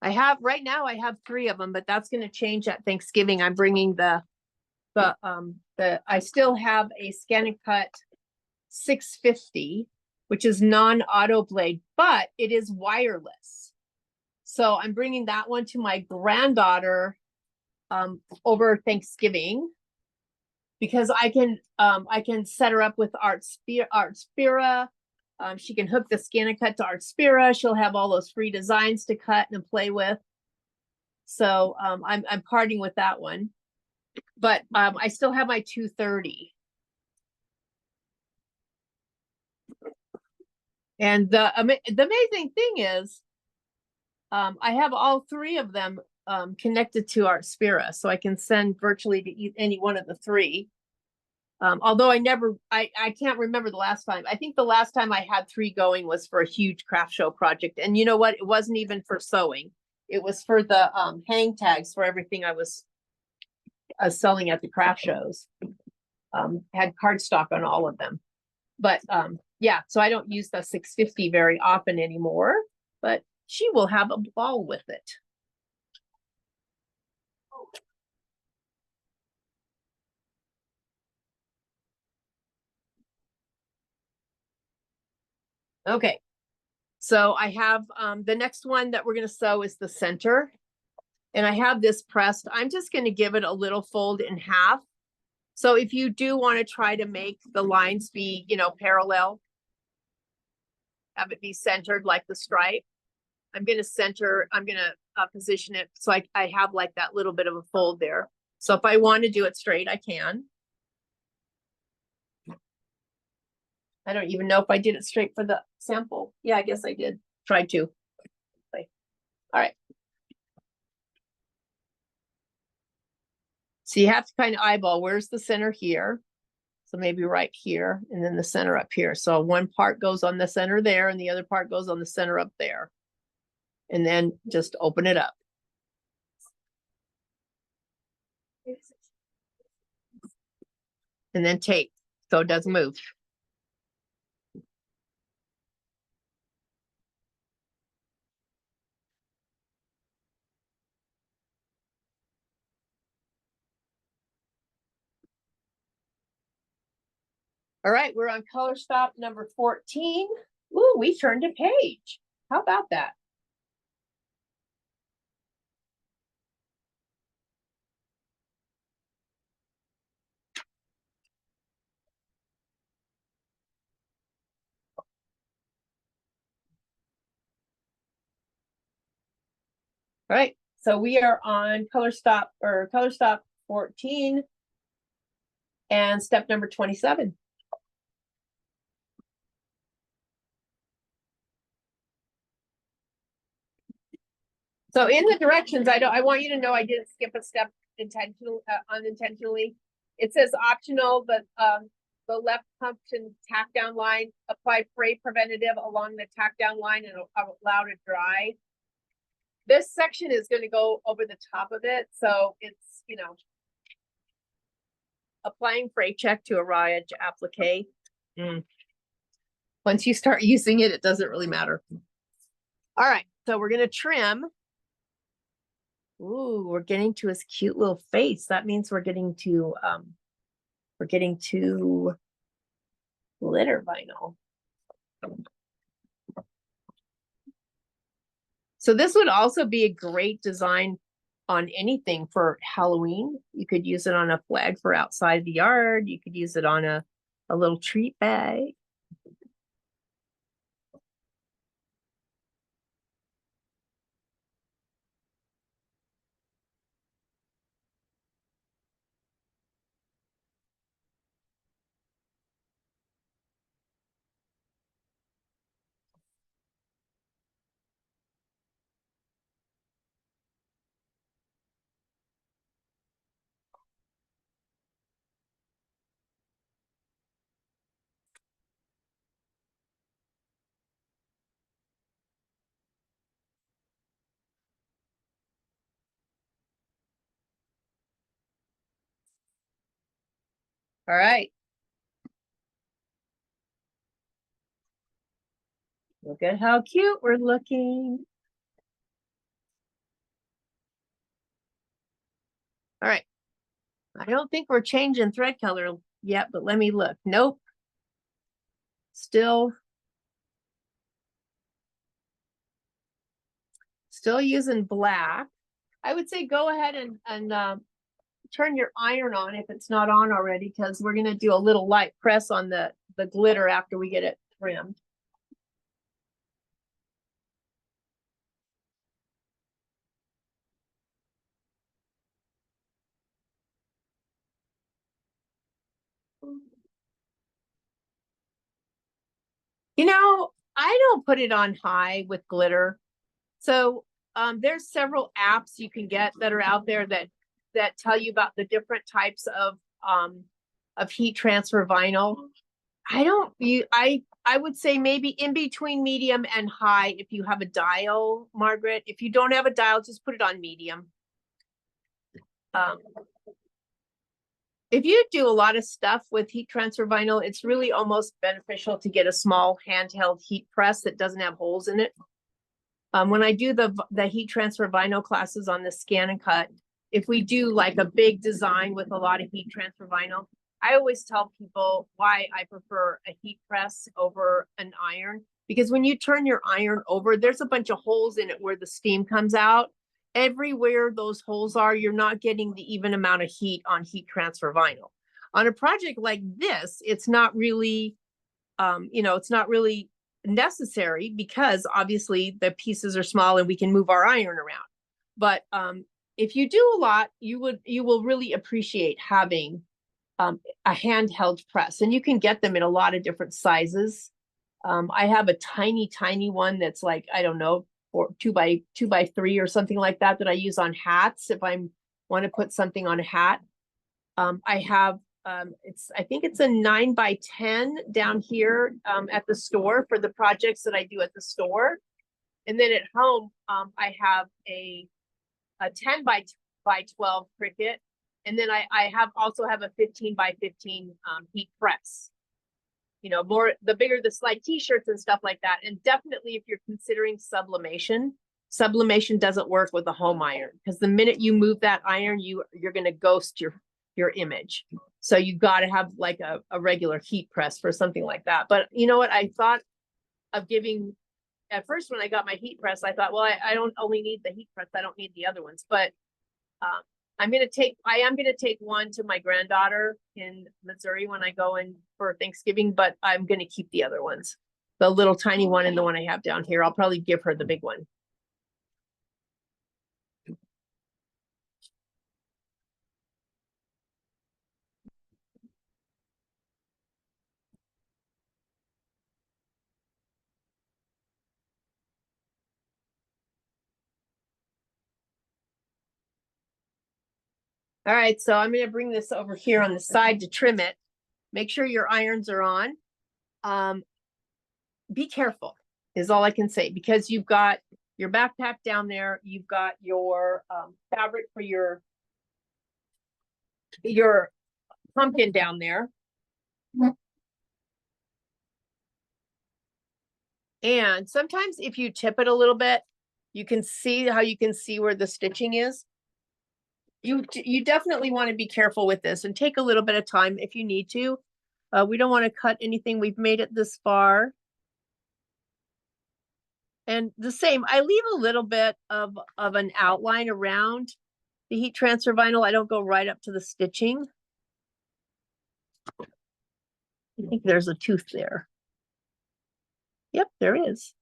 Right now I have 3 of them, but that's going to change at Thanksgiving. I'm bringing I still have a ScanNCut 650, which is non-auto blade, but it is wireless. So I'm bringing that one to my granddaughter over Thanksgiving because I can set her up with Artspira. She can hook the ScanNCut to Artspira. She'll have all those free designs to cut and play with. So I'm parting with that one, but I still have my 230. And the amazing thing is, I have all 3 of them connected to Artspira, so I can send virtually to any one of the 3. Although I can't remember the last time. I think the last time I had 3 going was for a huge craft show project. And you know what? It wasn't even for sewing. It was for the hang tags for everything I was selling at the craft shows. Had cardstock on all of them. But yeah, so I don't use the 650 very often anymore, but she will have a ball with it. Okay, so I have the next one that we're going to sew is the center. And I have this pressed. I'm just going to give it a little fold in half. So if you do want to try to make the lines be, parallel, have it be centered like the stripe, I'm going to position it so I have like that little bit of a fold there. So if I want to do it straight, I can. I don't even know if I did it straight for the sample. Yeah, I guess I did. Tried to. Okay. All right. So you have to kind of eyeball where's the center here. So maybe right here and then the center up here. So one part goes on the center there and the other part goes on the center up there. And then just open it up. And then tape so it doesn't move. All right, we're on color stop number 14. Ooh, we turned a page. How about that? All right, so we are on color stop 14 and step number 27. So in the directions, I want you to know I didn't skip a step unintentionally. It says optional, but the left pump and tack down line, apply fray preventative along the tack down line and allow to dry. This section is going to go over the top of it. So it's, applying fray check to arrive to applique. Once you start using it, it doesn't really matter. All right, so we're going to trim. Ooh, we're getting to his cute little face. That means we're getting to glitter vinyl. So this would also be a great design on anything for Halloween. You could use it on a flag for outside the yard. You could use it on a little treat bag. All right. Look at how cute we're looking. All right. I don't think we're changing thread color yet, but let me look. Nope. Still using black. I would say go ahead and turn your iron on if it's not on already, because we're going to do a little light press on the glitter after we get it trimmed. You know, I don't put it on high with glitter. So there's several apps you can get that are out there that tell you about the different types of heat transfer vinyl. I would say maybe in between medium and high if you have a dial, Margaret. If you don't have a dial, just put it on medium. If you do a lot of stuff with heat transfer vinyl, it's really almost beneficial to get a small handheld heat press that doesn't have holes in it. When I do the heat transfer vinyl classes on the scan and cut, if we do like a big design with a lot of heat transfer vinyl, I always tell people why I prefer a heat press over an iron. Because when you turn your iron over, there's a bunch of holes in it where the steam comes out. Everywhere those holes are, you're not getting the even amount of heat on heat transfer vinyl. On a project like this, it's not really, it's not really necessary because obviously the pieces are small and we can move our iron around. But if you do a lot, you will really appreciate having a handheld press, and you can get them in a lot of different sizes. I have a tiny one that's like, I don't know, 2x3 or something like that I use on hats if I want to put something on a hat. I have I think it's a 9x10 down here at the store for the projects that I do at the store. And then at home, I have a 10x12 Cricut. And then I also have a 15x15 heat press. You know, the bigger the slide t-shirts and stuff like that. And definitely if you're considering sublimation doesn't work with a home iron, because the minute you move that iron, you're going to ghost your image. So you've got to have like a regular heat press for something like that. But you know what? I thought of giving, at first when I got my heat press, I thought, well, I don't only need the heat press. I don't need the other ones. But I am going to take one to my granddaughter in Missouri when I go in for Thanksgiving, but I'm going to keep the other ones. The little tiny one and the one I have down here. I'll probably give her the big one. All right, so I'm going to bring this over here on the side to trim it. Make sure your irons are on. Be careful is all I can say, because you've got your backpack down there. You've got your fabric for your pumpkin down there. And sometimes if you tip it a little bit, you can see where the stitching is. You definitely want to be careful with this and take a little bit of time if you need to. We don't want to cut anything. We've made it this far. And the same, I leave a little bit of an outline around the heat transfer vinyl. I don't go right up to the stitching. I think there's a tooth there. Yep, there is.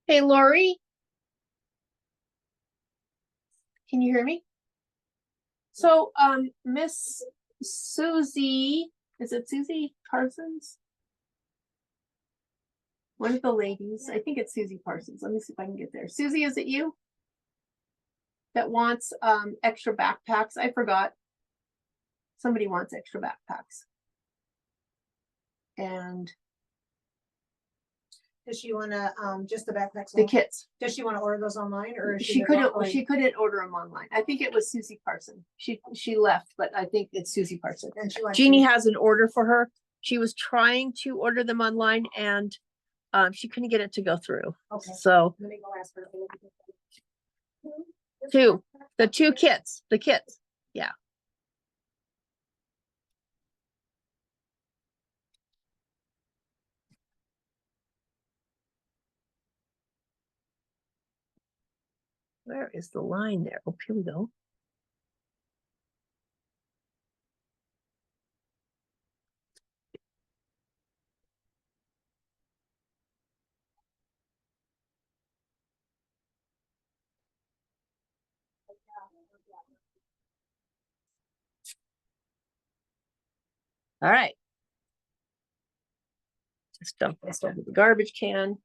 Hey, Lori, can you hear me? So, Miss Susie, is it Susie Parsons? One of the ladies, I think it's Susie Parsons. Let me see if I can get there. Susie, is it you? That wants, extra backpacks? I forgot. Somebody wants extra backpacks. And Does she wanna, just the backpacks? the only? kits. Does she wanna order those online or? is She gonna couldn't, like- she couldn't order them online. I think it was Susie Parson. She left, but I think it's Susie Parson. And she wants Jeannie to- has an order for her. She was trying to order them online and she couldn't get it to go through. Okay. So Let me go ask her. the two kits, yeah. Where is the line there? Oh, here we go. All right. Just dump this over the garbage can.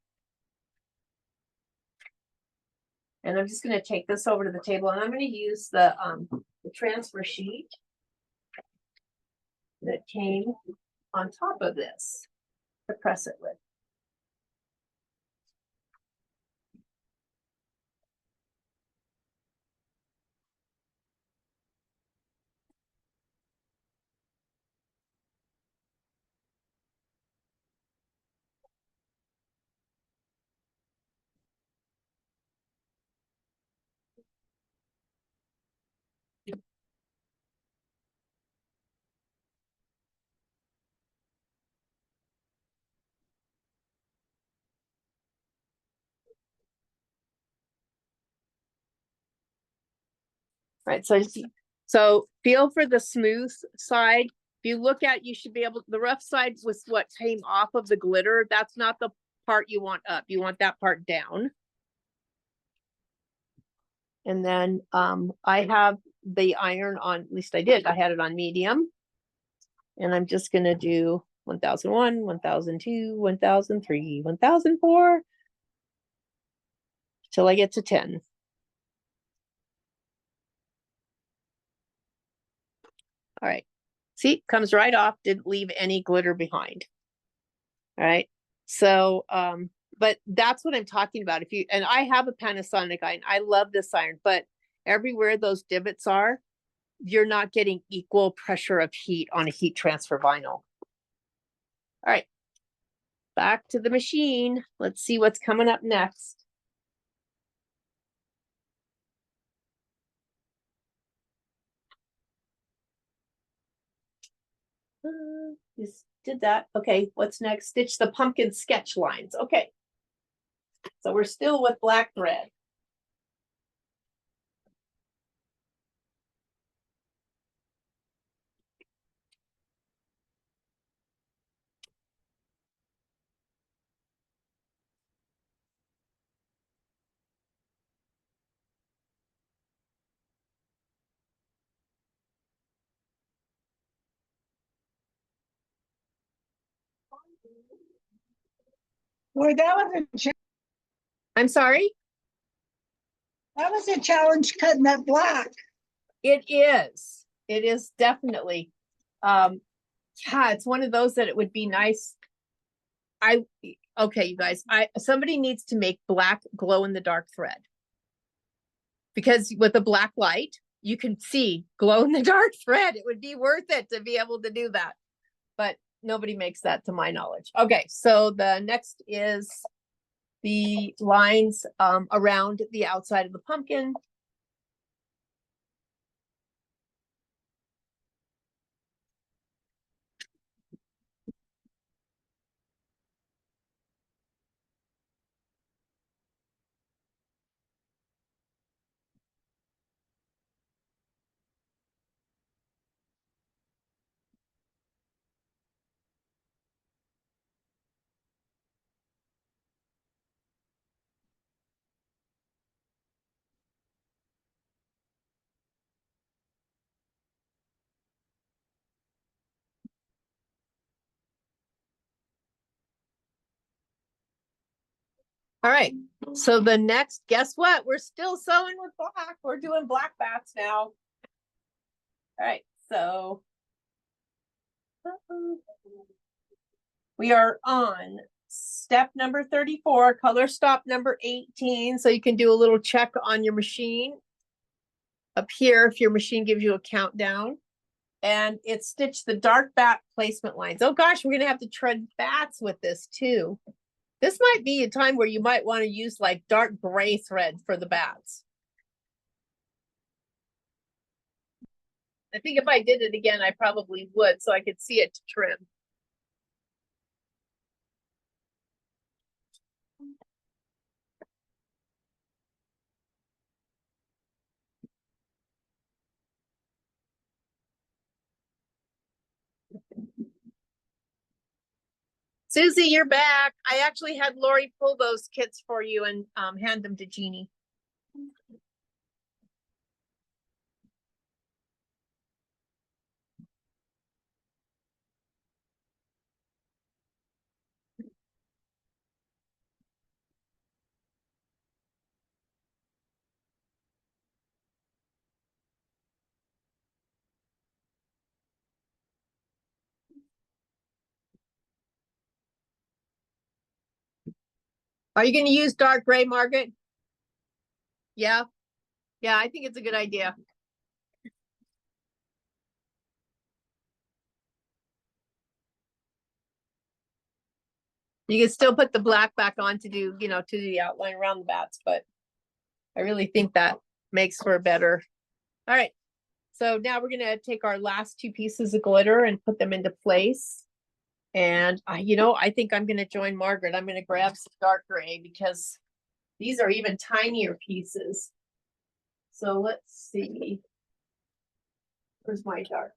And I'm just gonna take this over to the table and I'm gonna use the transfer sheet that came on top of this to press it with. Right, so feel for the smooth side. If you look at, you should be able, the rough side was what came off of the glitter. That's not the part you want up. You want that part down. And then I have the iron on, at least I did, I had it on medium. And I'm just gonna do 1001, 1002, 1003, 1004 till I get to 10. All right, see, comes right off, didn't leave any glitter behind. All right, so but that's what I'm talking about. If you, and I have a Panasonic iron, I love this iron, but everywhere those divots are, you're not getting equal pressure of heat on a heat transfer vinyl. All right, back to the machine. Let's see what's coming up next. Just did that. Okay, what's next? Stitch the pumpkin sketch lines. Okay. So we're still with black thread. Boy, I'm sorry? that was a challenge cutting that black. It is. It is definitely. Yeah, it's one of those that it would be nice. Okay, you guys, somebody needs to make black glow in the dark thread. Because with the black light, you can see glow in the dark thread. It would be worth it to be able to do that. But nobody makes that to my knowledge. Okay, so the next is the lines around the outside of the pumpkin. All right, so the next, guess what? We're still sewing with black. We're doing black bats now. All right, so we are on step number 34, color stop number 18. So you can do a little check on your machine up here if your machine gives you a countdown. And it's stitched the dark bat placement lines. Oh gosh, we're gonna have to tread bats with this too. This might be a time where you might want to use like dark gray thread for the bats. I think if I did it again, I probably would, so I could see it to trim. Susie, you're back. I actually had Lori pull those kits for you and hand them to Jeannie. Are you going to use dark gray, Margaret? Yeah. Yeah, I think it's a good idea. You can still put the black back on to do, you know, to do the outline around the bats, but I really think that makes for a better. All right. So now we're going to take our last two pieces of glitter and put them into place. And you know, I think I'm going to join Margaret. I'm going to grab some dark gray because these are even tinier pieces. So let's see. Where's my dark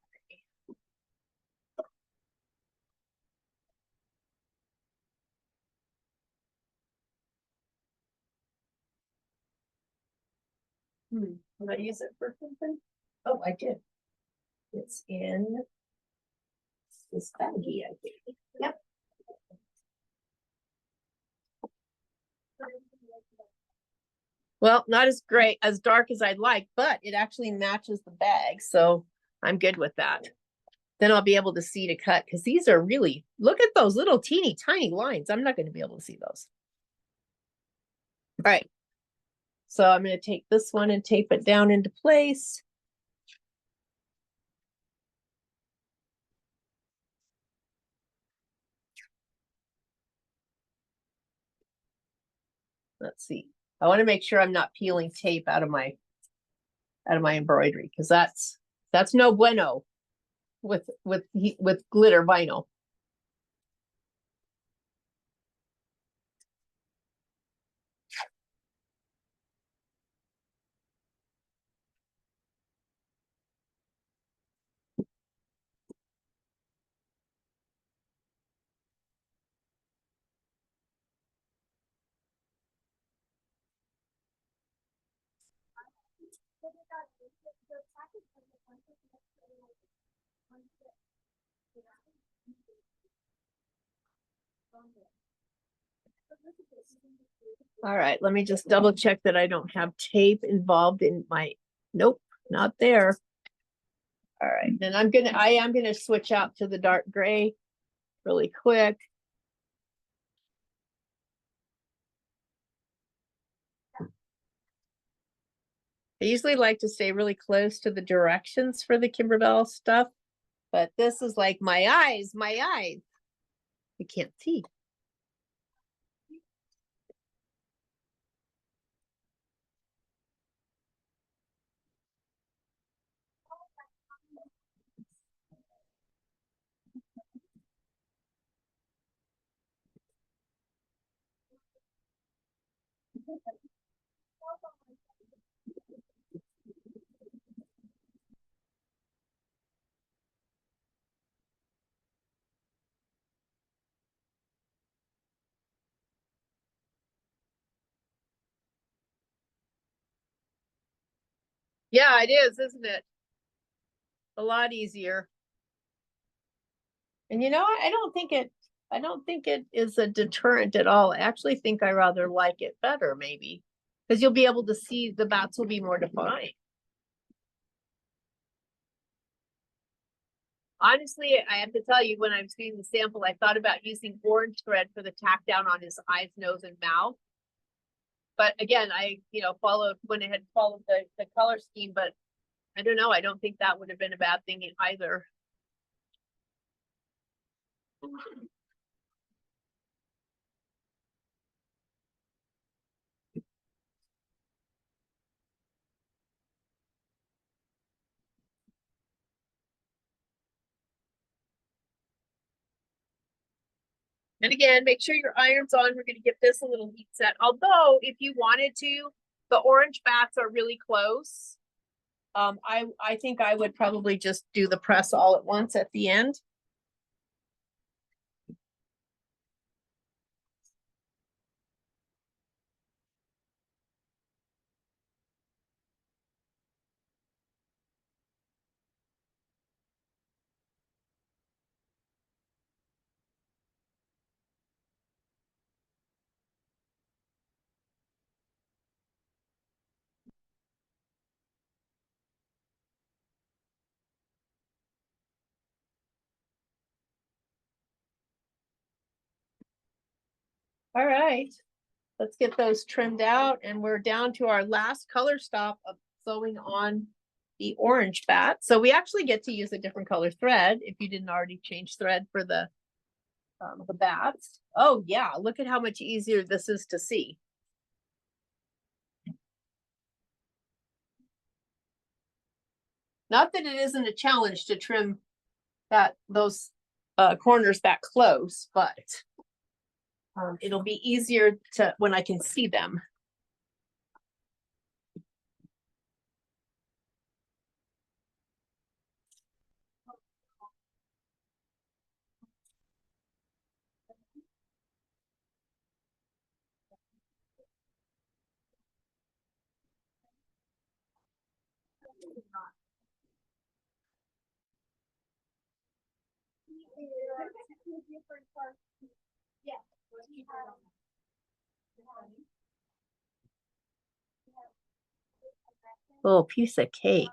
gray? Did I use it for something? Oh, I did. It's in this baggie, I think. Yep. Well, not as great, as dark as I'd like, but it actually matches the bag. So I'm good with that. Then I'll be able to see to cut because these are really, look at those little teeny tiny lines. I'm not going to be able to see those. All right. So I'm going to take this one and tape it down into place. Let's see. I want to make sure I'm not peeling tape out of my embroidery because that's no bueno with glitter vinyl. All right, let me just double check that I don't have tape involved in my, nope, not there. All right, then I am gonna switch out to the dark gray really quick. I usually like to stay really close to the directions for the Kimberbell stuff, but this is like my eyes. I can't see. Yeah, it is, isn't it? A lot easier. And you know, I don't think it, I don't think it is a deterrent at all. I actually think I rather like it better, maybe. Because you'll be able to see the bats will be more defined. Honestly, I have to tell you, when I was doing the sample, I thought about using orange thread for the tack down on his eyes, nose, and mouth. But again, I, followed when I had followed the color scheme, but I don't know. I don't think that would have been a bad thing either. And again, make sure your iron's on. We're going to give this a little heat set. Although, if you wanted to, the orange bats are really close. I think I would probably just do the press all at once at the end. All right, let's get those trimmed out, and we're down to our last color stop of sewing on the orange bat. So we actually get to use a different color thread if you didn't already change thread for the bats. Oh yeah, look at how much easier this is to see. Not that it isn't a challenge to trim those corners that close, but it'll be easier to when I can see them. Little piece of cake.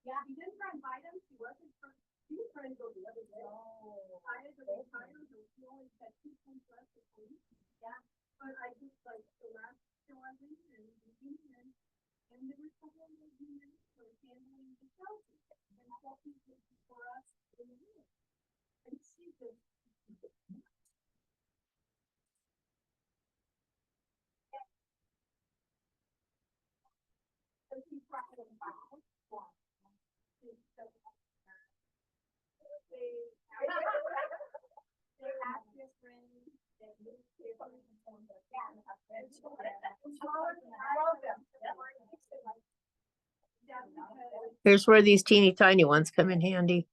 Yeah, he didn't try and bite him. He was trying to go the other way. I had to retire, but he only had 2 points left to sleep. Yeah, but I just like the last show I went and there was a couple of minutes for handling the Chelsea and helping for us in the room. And she just. So he brought them back. Here's where these teeny tiny ones come in handy.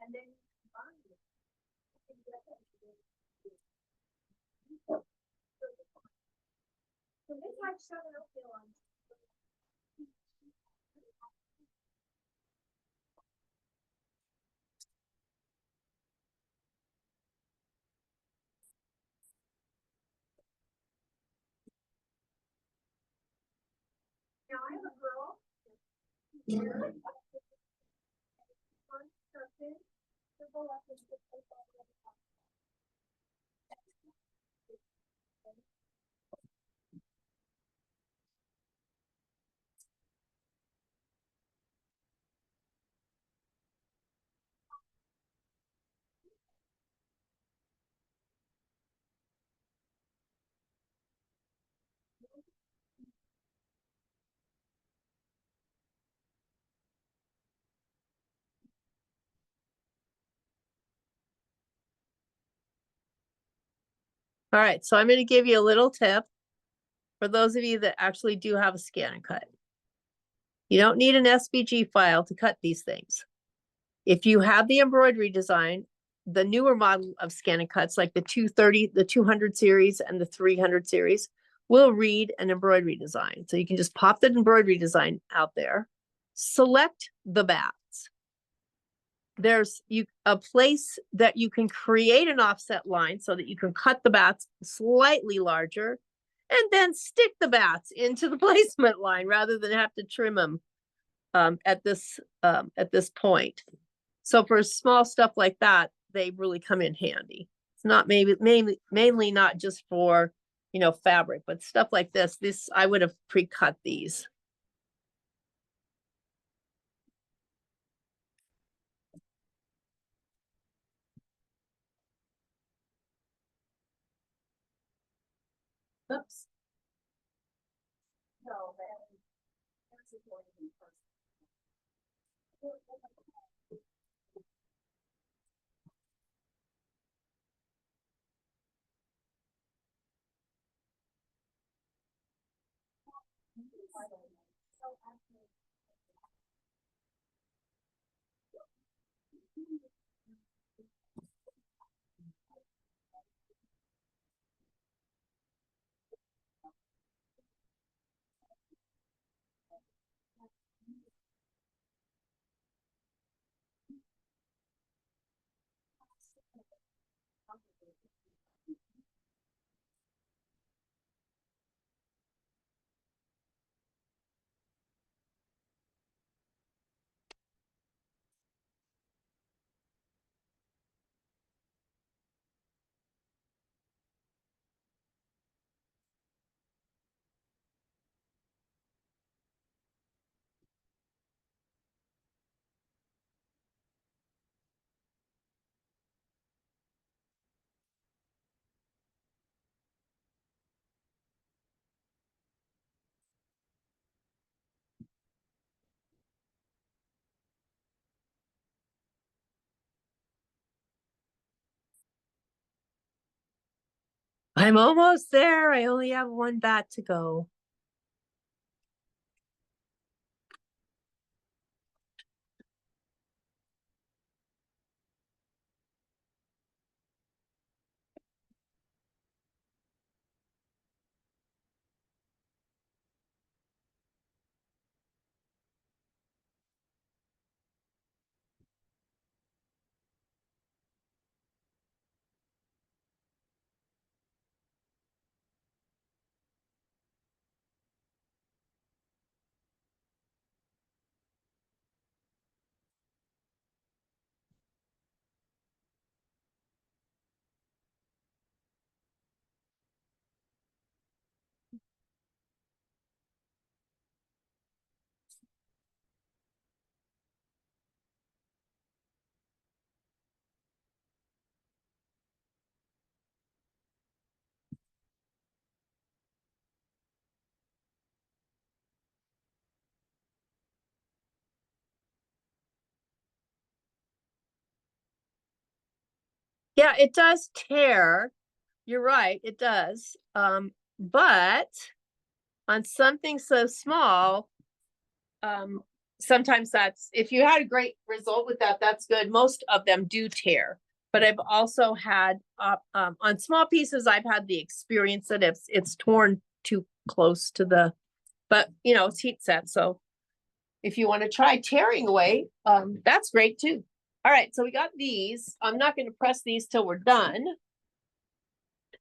And then so this might show up on. Now I have a girl. All right, so I'm gonna give you a little tip for those of you that actually do have a scan and cut. You don't need an SVG file to cut these things. If you have the embroidery design, the newer model of scan and cuts, like the 230, the 200 series and the 300 series, will read an embroidery design. So you can just pop the embroidery design out there, select the bats. There's a place that you can create an offset line so that you can cut the bats slightly larger and then stick the bats into the placement line rather than have to trim them at this point. So for small stuff like that, they really come in handy. It's not mainly not just for, you know, fabric, but stuff like this I would have pre-cut these. Oops. I'm almost there. I only have one bat to go. Yeah, it does tear. You're right, it does. But on something so small, sometimes that's, if you had a great result with that, that's good. Most of them do tear. But I've also had, on small pieces, I've had the experience that it's torn too close to the, but you know, it's heat set. So if you want to try tearing away, that's great too. All right, so we got these. I'm not going to press these till we're done.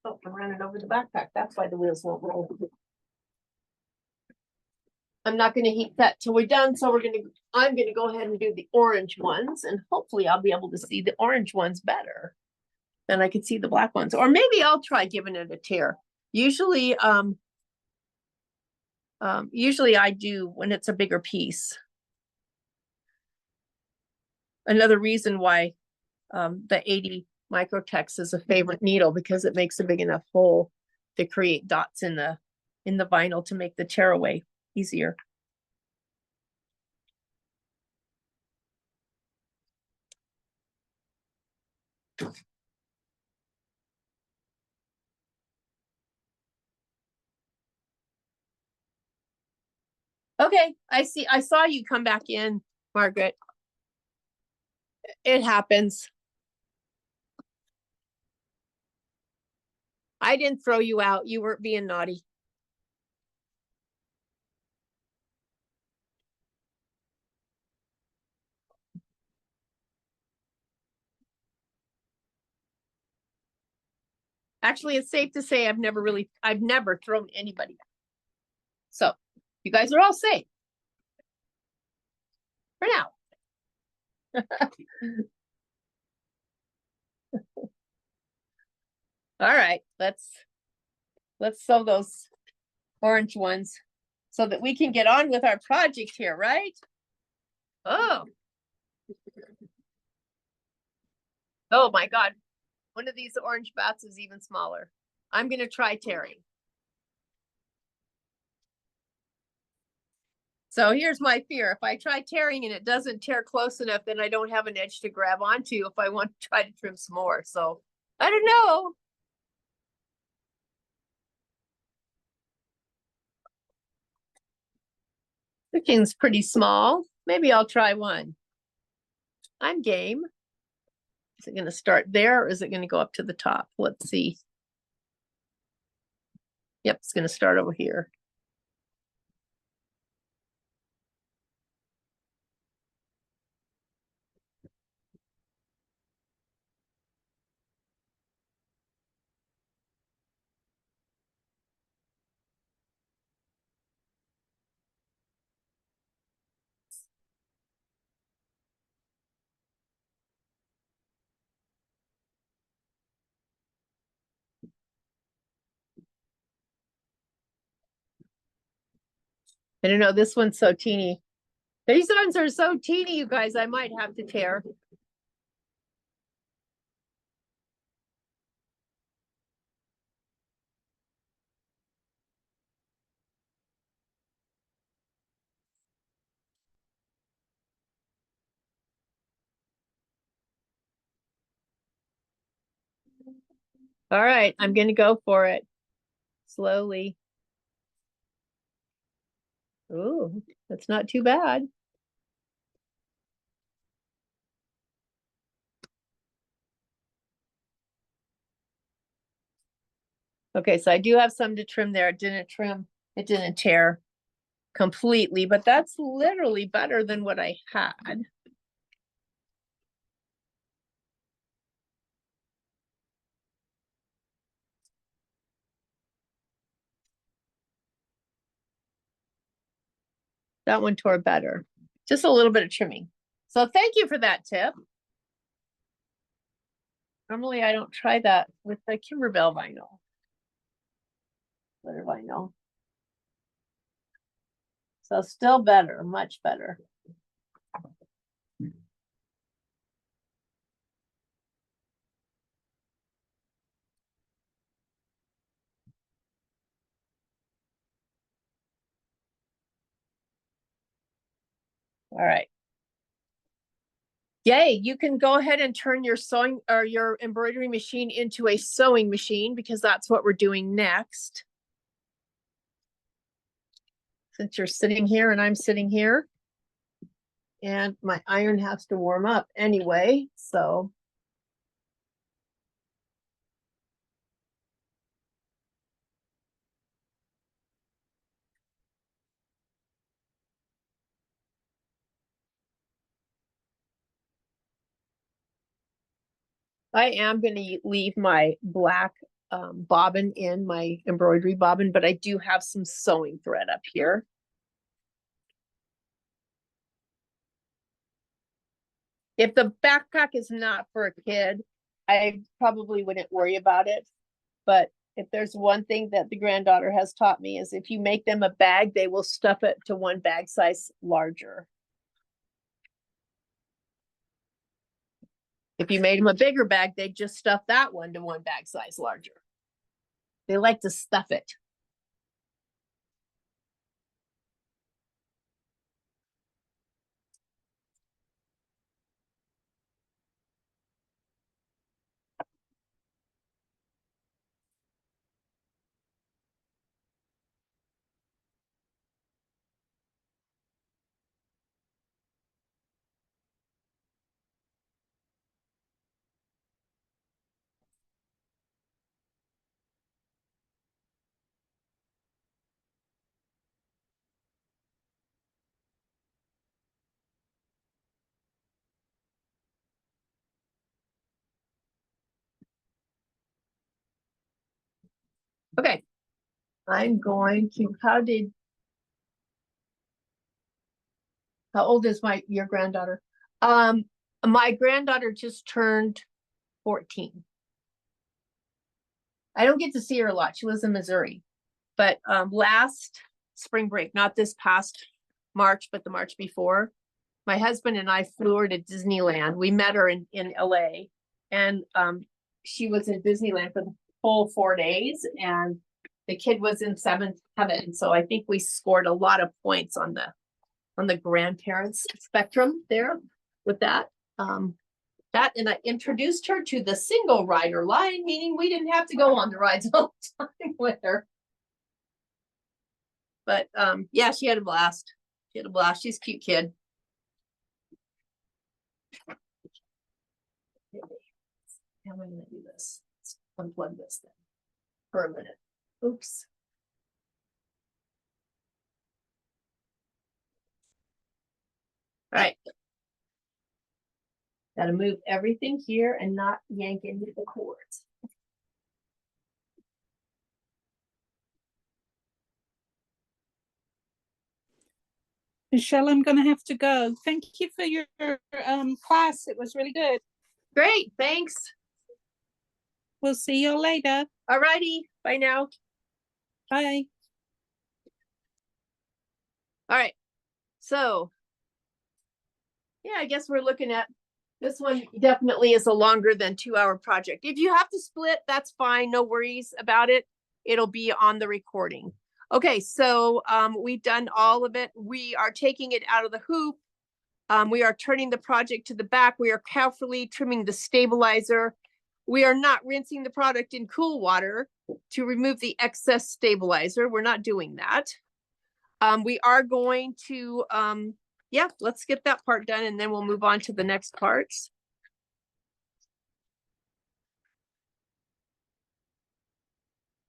Oh, I'm running over the backpack. That's why the wheels won't roll. I'm not going to heat that till we're done. So I'm going to go ahead and do the orange ones, and hopefully I'll be able to see the orange ones better than I can see the black ones. Or maybe I'll try giving it a tear. Usually I do when it's a bigger piece. Another reason why the 80 Microtex is a favorite needle, because it makes a big enough hole to create dots in the vinyl to make the tear away easier. Okay, I saw you come back in, Margaret. It happens. I didn't throw you out. You weren't being naughty. Actually, it's safe to say I've never thrown anybody out. So you guys are all safe. For now. All right, let's sew those orange ones so that we can get on with our project here, right? Oh. Oh my God. One of these orange bats is even smaller. I'm gonna try tearing. So here's my fear. If I try tearing and it doesn't tear close enough, then I don't have an edge to grab onto if I want to try to trim some more. So I don't know. The king's pretty small. Maybe I'll try one. I'm game. Is it going to start there or is it going to go up to the top? Let's see. Yep, it's going to start over here. I don't know. This one's so teeny. These ones are so teeny, you guys. I might have to tear. All right, I'm going to go for it slowly. Ooh, that's not too bad. Okay, so I do have some to trim there. It didn't tear completely, but that's literally better than what I had. That one tore better. Just a little bit of trimming. So thank you for that tip. Normally I don't try that with the Kimberbell vinyl. Glitter vinyl. So still better, much better. All right. Yay, you can go ahead and turn your sewing or your embroidery machine into a sewing machine because that's what we're doing next. Since you're sitting here and I'm sitting here. And my iron has to warm up anyway, so. I am going to leave my black bobbin in my embroidery bobbin, but I do have some sewing thread up here. If the backpack is not for a kid, I probably wouldn't worry about it. But if there's one thing that the granddaughter has taught me is if you make them a bag, they will stuff it to one bag size larger. If you made them a bigger bag, they'd just stuff that one to one bag size larger. They like to stuff it. Okay. I'm going to, how old is your granddaughter? My granddaughter just turned 14. I don't get to see her a lot. She was in Missouri. But last spring break, not this past March, but the March before, my husband and I flew her to Disneyland. We met her in LA, and she was in Disneyland for the whole 4 days, and the kid was in seventh heaven. So I think we scored a lot of points on the grandparents spectrum there with that. And I introduced her to the single rider line, meaning we didn't have to go on the rides all the time with her. But yeah, she had a blast. She had a blast. She's a cute kid. How am I gonna do this? Let's unplug this then for a minute. Oops. All right. Gotta move everything here and not yank into the cords. Michelle, I'm going to have to go. Thank you for your class. It was really good. Great, thanks. We'll see you later. All righty, bye now. Bye. All right, so yeah, I guess we're looking at this one. Definitely is a longer than 2-hour project. If you have to split, that's fine. No worries about it. It'll be on the recording. Okay, so we've done all of it. We are taking it out of the hoop. We are turning the project to the back. We are carefully trimming the stabilizer. We are not rinsing the product in cool water to remove the excess stabilizer. We're not doing that. We are going to, yeah, let's get that part done and then we'll move on to the next parts.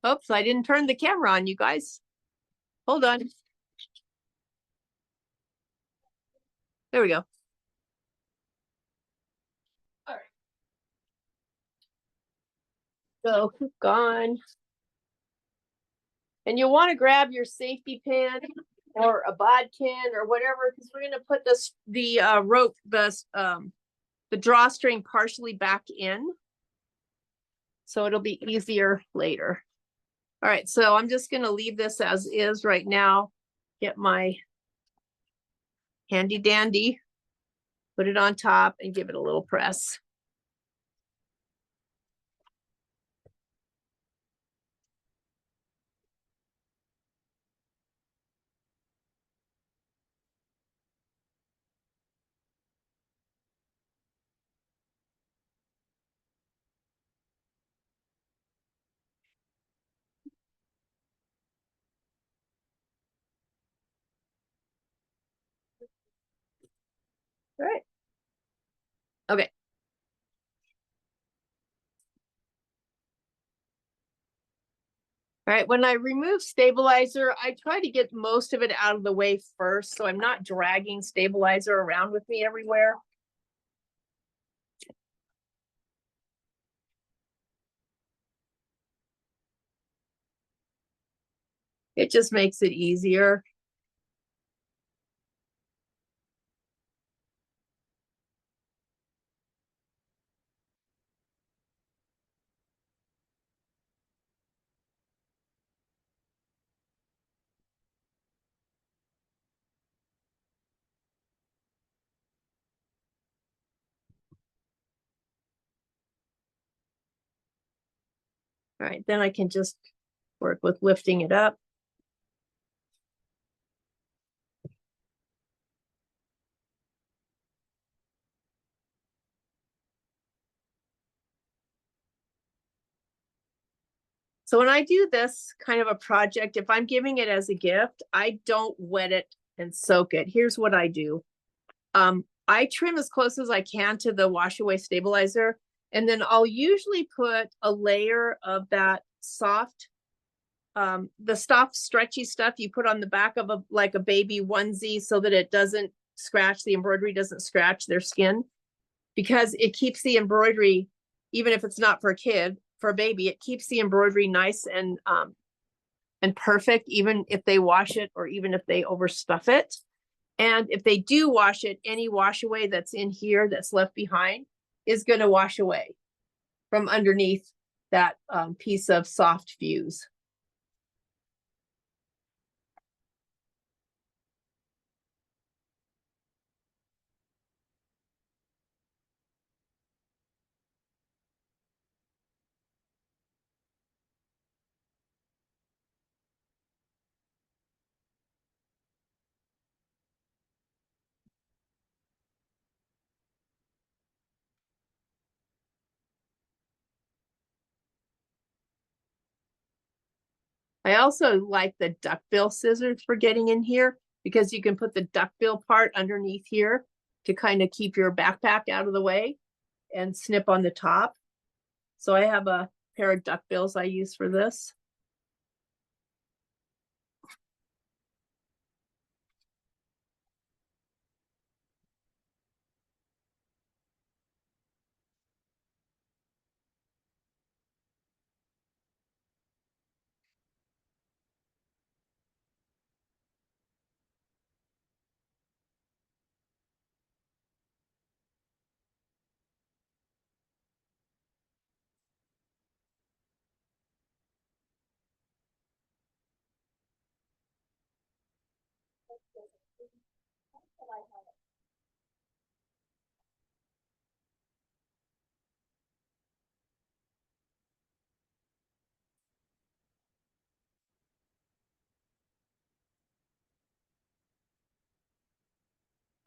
Oops, I didn't turn the camera on, you guys. Hold on. There we go. All right. So gone. And you'll want to grab your safety pin or a bodkin or whatever, because we're going to put the rope, the drawstring partially back in. So it'll be easier later. All right, so I'm just going to leave this as is right now. Get my handy dandy, put it on top and give it a little press. All right. Okay. All right, when I remove stabilizer, I try to get most of it out of the way first, so I'm not dragging stabilizer around with me everywhere. It just makes it easier. All right, then I can just work with lifting it up. So when I do this kind of a project, if I'm giving it as a gift, I don't wet it and soak it. Here's what I do. I trim as close as I can to the wash away stabilizer, and then I'll usually put a layer of that soft, the soft stretchy stuff you put on the back of like a baby onesie so that it doesn't scratch, the embroidery doesn't scratch their skin, because it keeps the embroidery, even if it's not for a kid, for a baby, it keeps the embroidery nice and and perfect, even if they wash it or even if they overstuff it. And if they do wash it, any wash away that's in here that's left behind is going to wash away from underneath that piece of soft fuse. I also like the duckbill scissors for getting in here because you can put the duckbill part underneath here to kind of keep your backpack out of the way and snip on the top. So I have a pair of duckbills I use for this.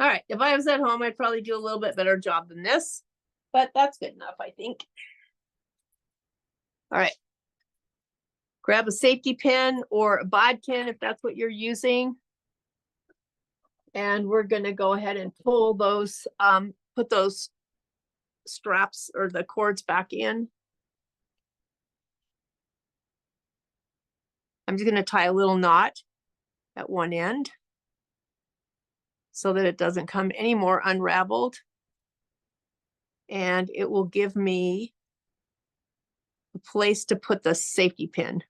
All right, if I was at home, I'd probably do a little bit better job than this, but that's good enough, I think. All right. Grab a safety pin or a bodkin if that's what you're using. And we're gonna go ahead and pull those, put those straps or the cords back in. I'm just gonna tie a little knot at one end so that it doesn't come any more unraveled. And it will give me a place to put the safety pin.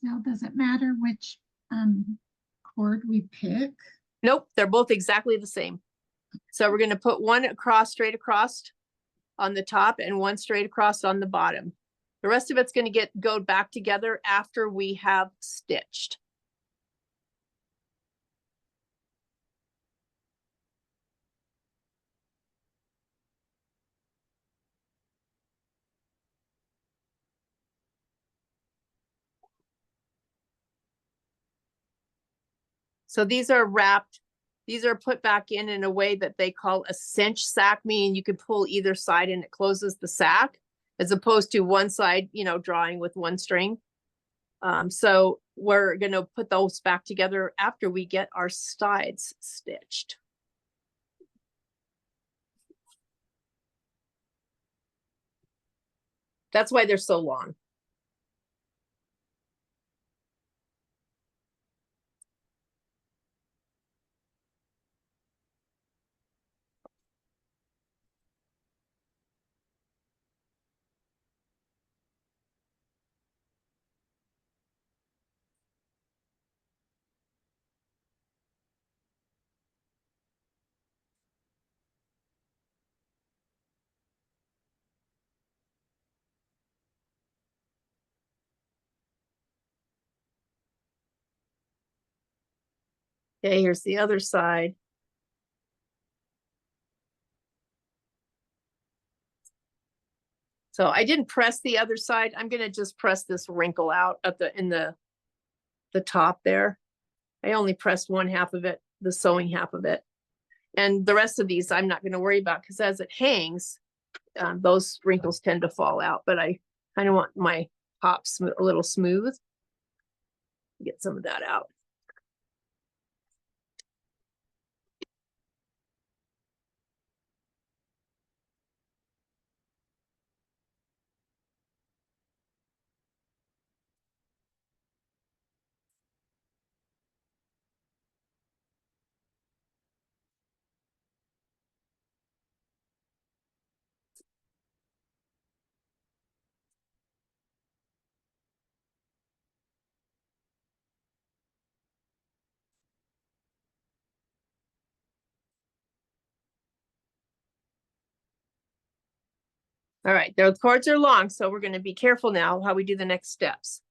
Now, does it matter which cord we pick? Nope, they're both exactly the same. So we're gonna put one across, straight across on the top and one straight across on the bottom. The rest of it's gonna go back together after we have stitched. So these are wrapped, these are put back in a way that they call a cinch sack, meaning you can pull either side and it closes the sack, as opposed to one side, you know, drawing with one string. So we're gonna put those back together after we get our sides stitched. That's why they're so long. Okay, here's the other side. So I didn't press the other side. I'm gonna just press this wrinkle out at in the top there. I only pressed one half of it, the sewing half of it. And the rest of these I'm not gonna worry about because as it hangs, those wrinkles tend to fall out, but I kind of want my top a little smooth. Get some of that out. All right, the cords are long, so we're gonna be careful now how we do the next steps.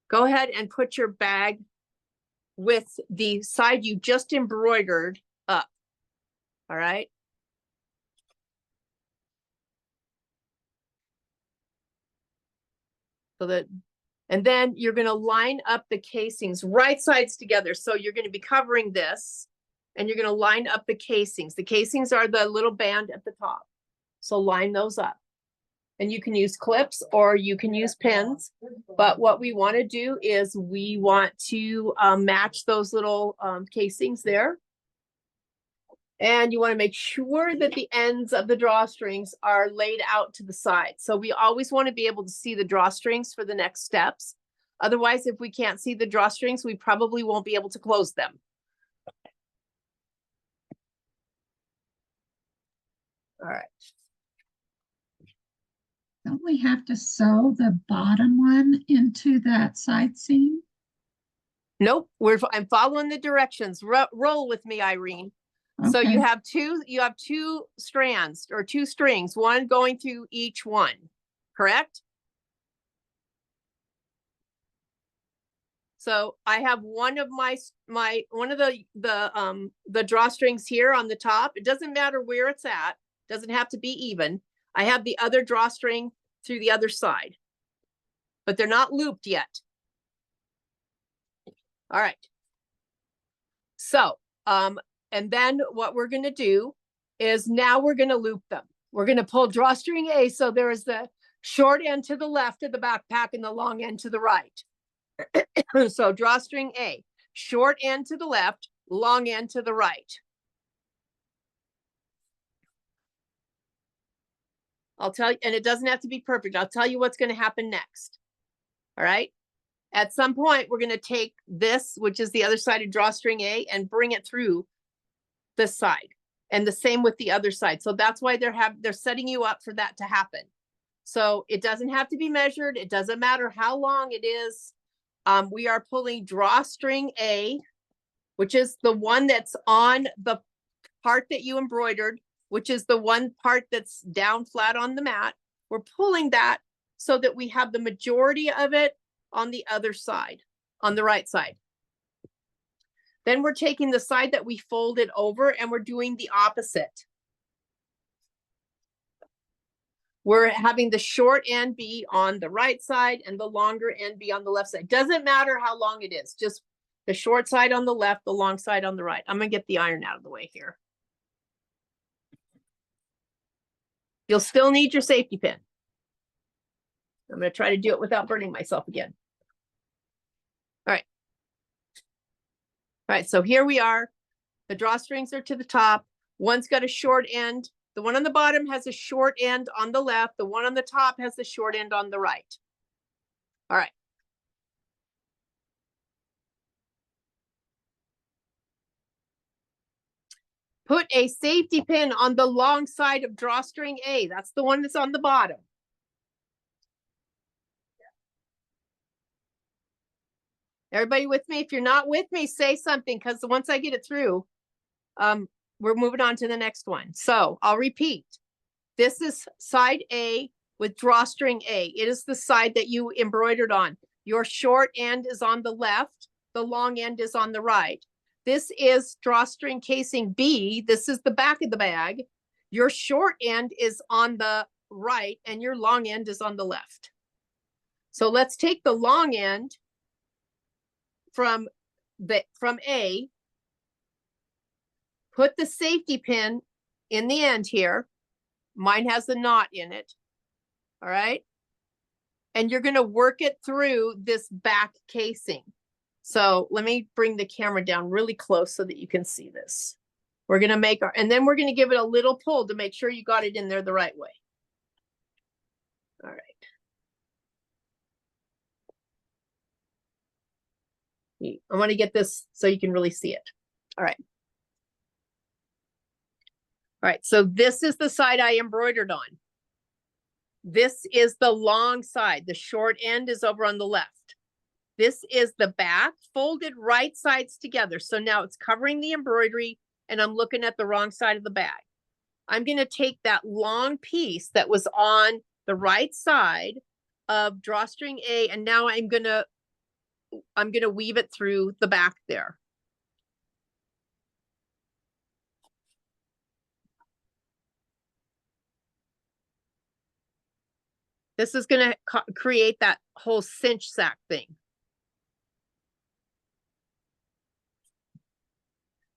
Go ahead and put your bag with the side you just embroidered up. All right. So that, and then you're gonna line up the casings, right sides together. So you're gonna be covering this and you're gonna line up the casings. The casings are the little band at the top. So line those up. And you can use clips or you can use pins. But what we want to do is we want to match those little casings there. And you want to make sure that the ends of the drawstrings are laid out to the side. So we always want to be able to see the drawstrings for the next steps. Otherwise, if we can't see the drawstrings, we probably won't be able to close them. All right. Don't we have to sew the bottom one into that side seam? Nope, I'm following the directions. Roll with me, Irene. So Okay. you have two strands or two strings, one going through each one, correct? So I have one of one of the drawstrings here on the top. It doesn't matter where it's at, doesn't have to be even. I have the other drawstring through the other side, but they're not looped yet. All right. So, and then what we're going to do is now we're going to loop them. We're going to pull drawstring A. So there is the short end to the left of the backpack and the long end to the right. So drawstring A, short end to the left, long end to the right. I'll tell you, and it doesn't have to be perfect. I'll tell you what's going to happen next. All right. At some point, we're going to take this, which is the other side of drawstring A, and bring it through this side. And the same with the other side. So that's why they're setting you up for that to happen. So it doesn't have to be measured. It doesn't matter how long it is. We are pulling drawstring A, which is the one that's on the part that you embroidered, which is the one part that's down flat on the mat. We're pulling that so that we have the majority of it on the other side, on the right side. Then we're taking the side that we folded over and we're doing the opposite. We're having the short end be on the right side and the longer end be on the left side. Doesn't matter how long it is, just the short side on the left, the long side on the right. I'm gonna get the iron out of the way here. You'll still need your safety pin. I'm gonna try to do it without burning myself again. All right. All right, so here we are. The drawstrings are to the top. One's got a short end. The one on the bottom has a short end on the left. The one on the top has the short end on the right. All right. Put a safety pin on the long side of drawstring A. That's the one that's on the bottom. Everybody with me? If you're not with me, say something, because once I get it through, we're moving on to the next one. So I'll repeat. This is side A with drawstring A. It is the side that you embroidered on. Your short end is on the left. The long end is on the right. This is drawstring casing B. This is the back of the bag. Your short end is on the right and your long end is on the left. So let's take the long end from A, put the safety pin in the end here. Mine has a knot in it. All right. And you're going to work it through this back casing. So let me bring the camera down really close so that you can see this. We're going to make and then we're going to give it a little pull to make sure you got it in there the right way. All right. I want to get this so you can really see it. All right. All right, so this is the side I embroidered on. This is the long side. The short end is over on the left. This is the back, folded right sides together. So now it's covering the embroidery and I'm looking at the wrong side of the bag. I'm going to take that long piece that was on the right side of drawstring A, and now I'm gonna weave it through the back there. This is gonna create that whole cinch sack thing.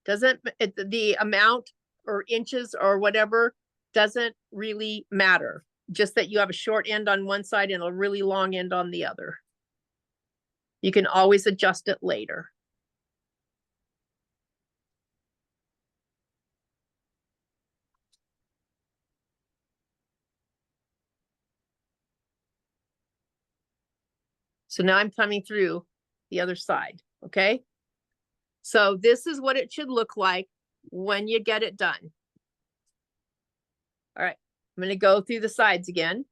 The amount or inches or whatever doesn't really matter. Just that you have a short end on one side and a really long end on the other. You can always adjust it later. So now I'm coming through the other side, okay? So this is what it should look like when you get it done. All right, I'm gonna go through the sides again.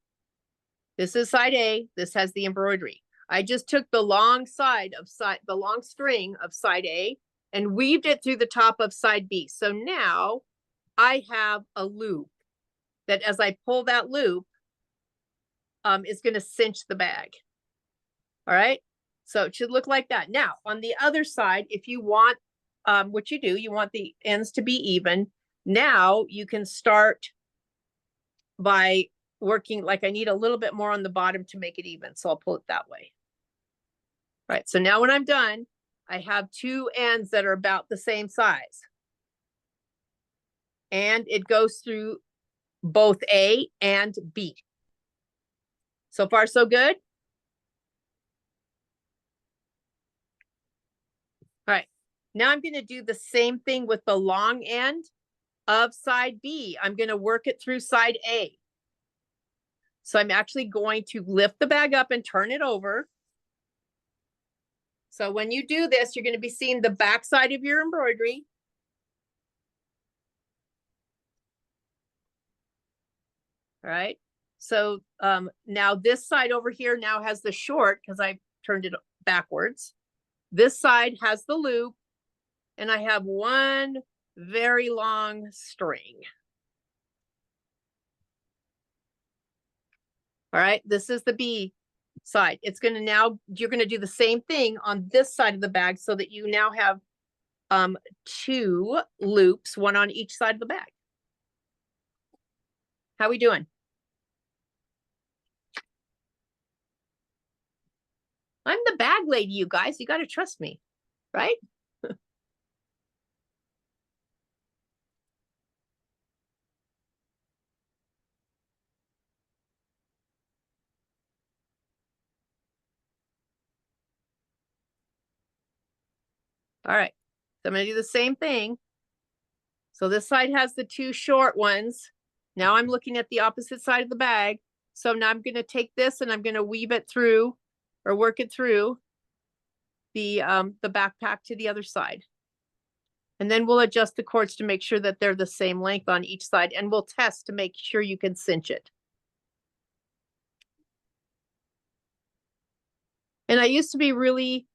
This is side A, this has the embroidery. I just took the long string of side A and weaved it through the top of side B. So now I have a loop that as I pull that loop, is gonna cinch the bag. All right, so it should look like that. Now, on the other side, if you want, what you do, you want the ends to be even. Now you can start by working, like I need a little bit more on the bottom to make it even. So I'll pull it that way. All right, so now when I'm done, I have two ends that are about the same size. And it goes through both A and B. So far, so good? All right, now I'm going to do the same thing with the long end of side B. I'm going to work it through side A. So I'm actually going to lift the bag up and turn it over. So when you do this, you're going to be seeing the back side of your embroidery. All right, so now this side over here now has the short because I turned it backwards. This side has the loop, and I have one very long string. All right, this is the B side. It's going to now, you're going to do the same thing on this side of the bag so that you now have two loops, one on each side of the bag. How we doing? I'm the bag lady, you guys. You got to trust me, right? All right, so I'm going to do the same thing. So this side has the two short ones. Now I'm looking at the opposite side of the bag. So now I'm going to take this and I'm going to weave it through or work it through the backpack to the other side. And then we'll adjust the cords to make sure that they're the same length on each side, and we'll test to make sure you can cinch it. And I used to be really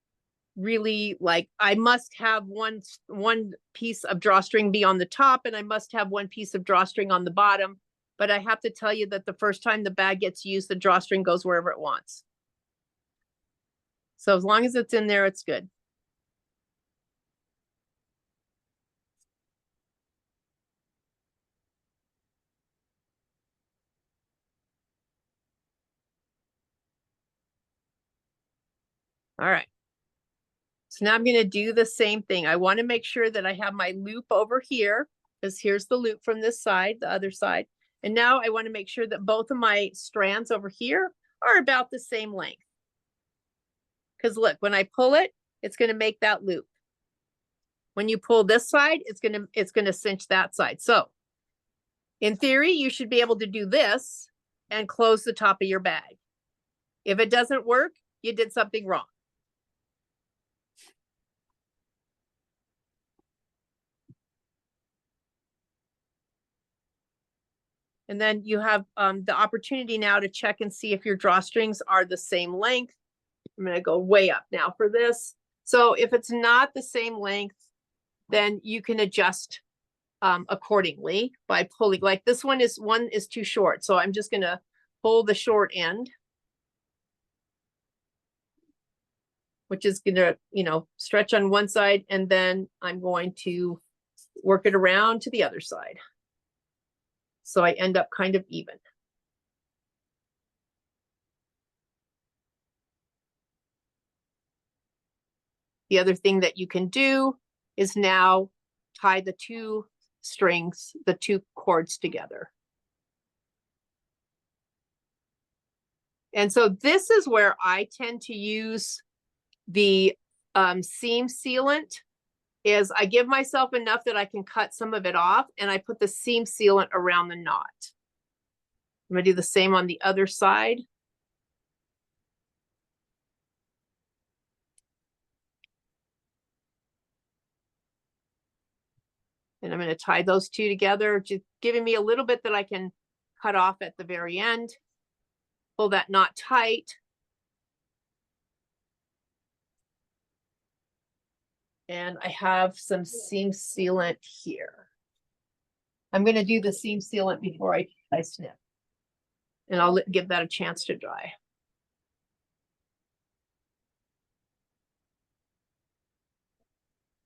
like, I must have one piece of drawstring be on the top and I must have one piece of drawstring on the bottom. But I have to tell you that the first time the bag gets used, the drawstring goes wherever it wants. So as long as it's in there, it's good. All right. So now I'm going to do the same thing. I want to make sure that I have my loop over here, because here's the loop from this side, the other side. And now I want to make sure that both of my strands over here are about the same length. Because look, when I pull it, it's going to make that loop. When you pull this side, it's going to cinch that side. So in theory, you should be able to do this and close the top of your bag. If it doesn't work, you did something wrong. And then you have the opportunity now to check and see if your drawstrings are the same length. I'm going to go way up now for this. So if it's not the same length, then you can adjust accordingly by pulling. Like this one is too short. So I'm just going to pull the short end, which is gonna, stretch on one side, and then I'm going to work it around to the other side. So I end up kind of even. The other thing that you can do is now tie the two strings, the two cords together. And so this is where I tend to use the seam sealant. Is I give myself enough that I can cut some of it off, and I put the seam sealant around the knot. I'm gonna do the same on the other side. And I'm going to tie those two together, just giving me a little bit that I can cut off at the very end. Pull that knot tight. And I have some seam sealant here. I'm going to do the seam sealant before I snip. And I'll give that a chance to dry.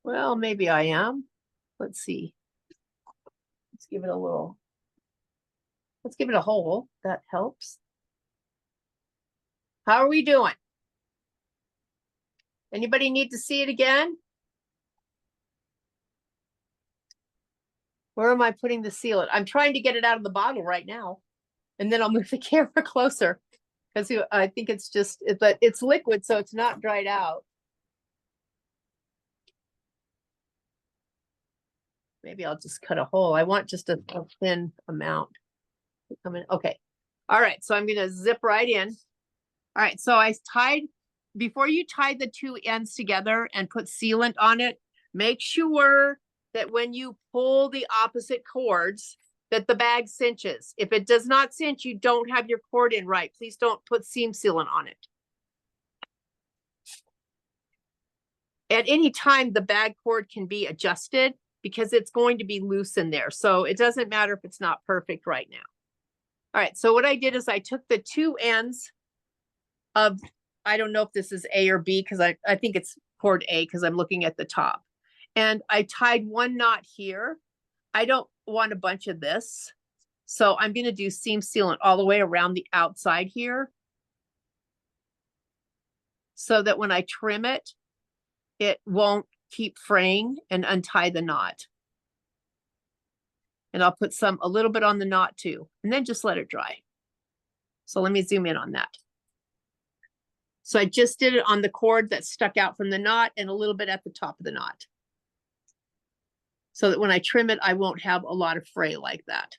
Well, maybe I am. Let's see. Let's give it a little. Let's give it a hole. That helps. How are we doing? Anybody need to see it again? Where am I putting the sealant? I'm trying to get it out of the bottle right now. And then I'll move the camera closer because I think it's just, it's liquid, so it's not dried out. Maybe I'll just cut a hole. I want just a thin amount to come in. Okay. All right. So I'm going to zip right in. All right. So I tied, before you tie the two ends together and put sealant on it, make sure that when you pull the opposite cords, that the bag cinches. If it does not cinch, you don't have your cord in right. Please don't put seam sealant on it. At any time, the bag cord can be adjusted because it's going to be loose in there. So it doesn't matter if it's not perfect right now. All right, so what I did is I took the two ends of, I don't know if this is A or B, because I think it's cord A because I'm looking at the top. And I tied one knot here. I don't want a bunch of this. So I'm going to do seam sealant all the way around the outside here, so that when I trim it, it won't keep fraying and untie the knot. And I'll put a little bit on the knot too, and then just let it dry. So let me zoom in on that. So I just did it on the cord that stuck out from the knot and a little bit at the top of the knot, so that when I trim it, I won't have a lot of fray like that.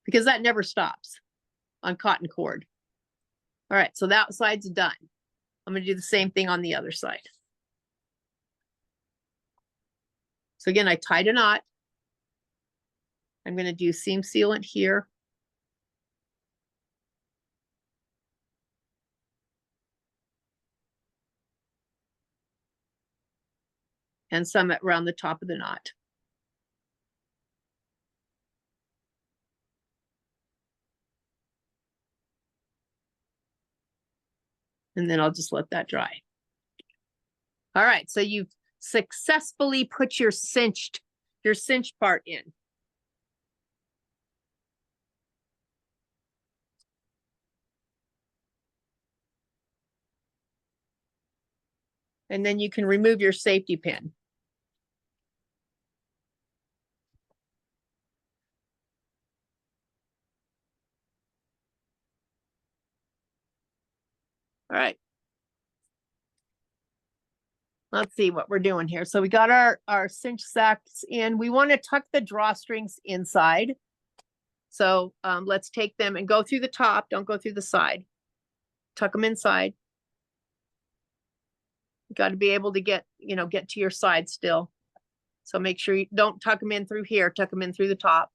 Because that never stops on cotton cord. All right, so that side's done. I'm going to do the same thing on the other side. So again, I tied a knot. I'm going to do seam sealant here. And some around the top of the knot. And then I'll just let that dry. All right, so you've successfully put your cinched part in. And then you can remove your safety pin. All right. Let's see what we're doing here. So we got our cinch sacks in. We want to tuck the drawstrings inside. So let's take them and go through the top. Don't go through the side. Tuck them inside. You got to be able to get to your side still. So make sure you don't tuck them in through here. Tuck them in through the top.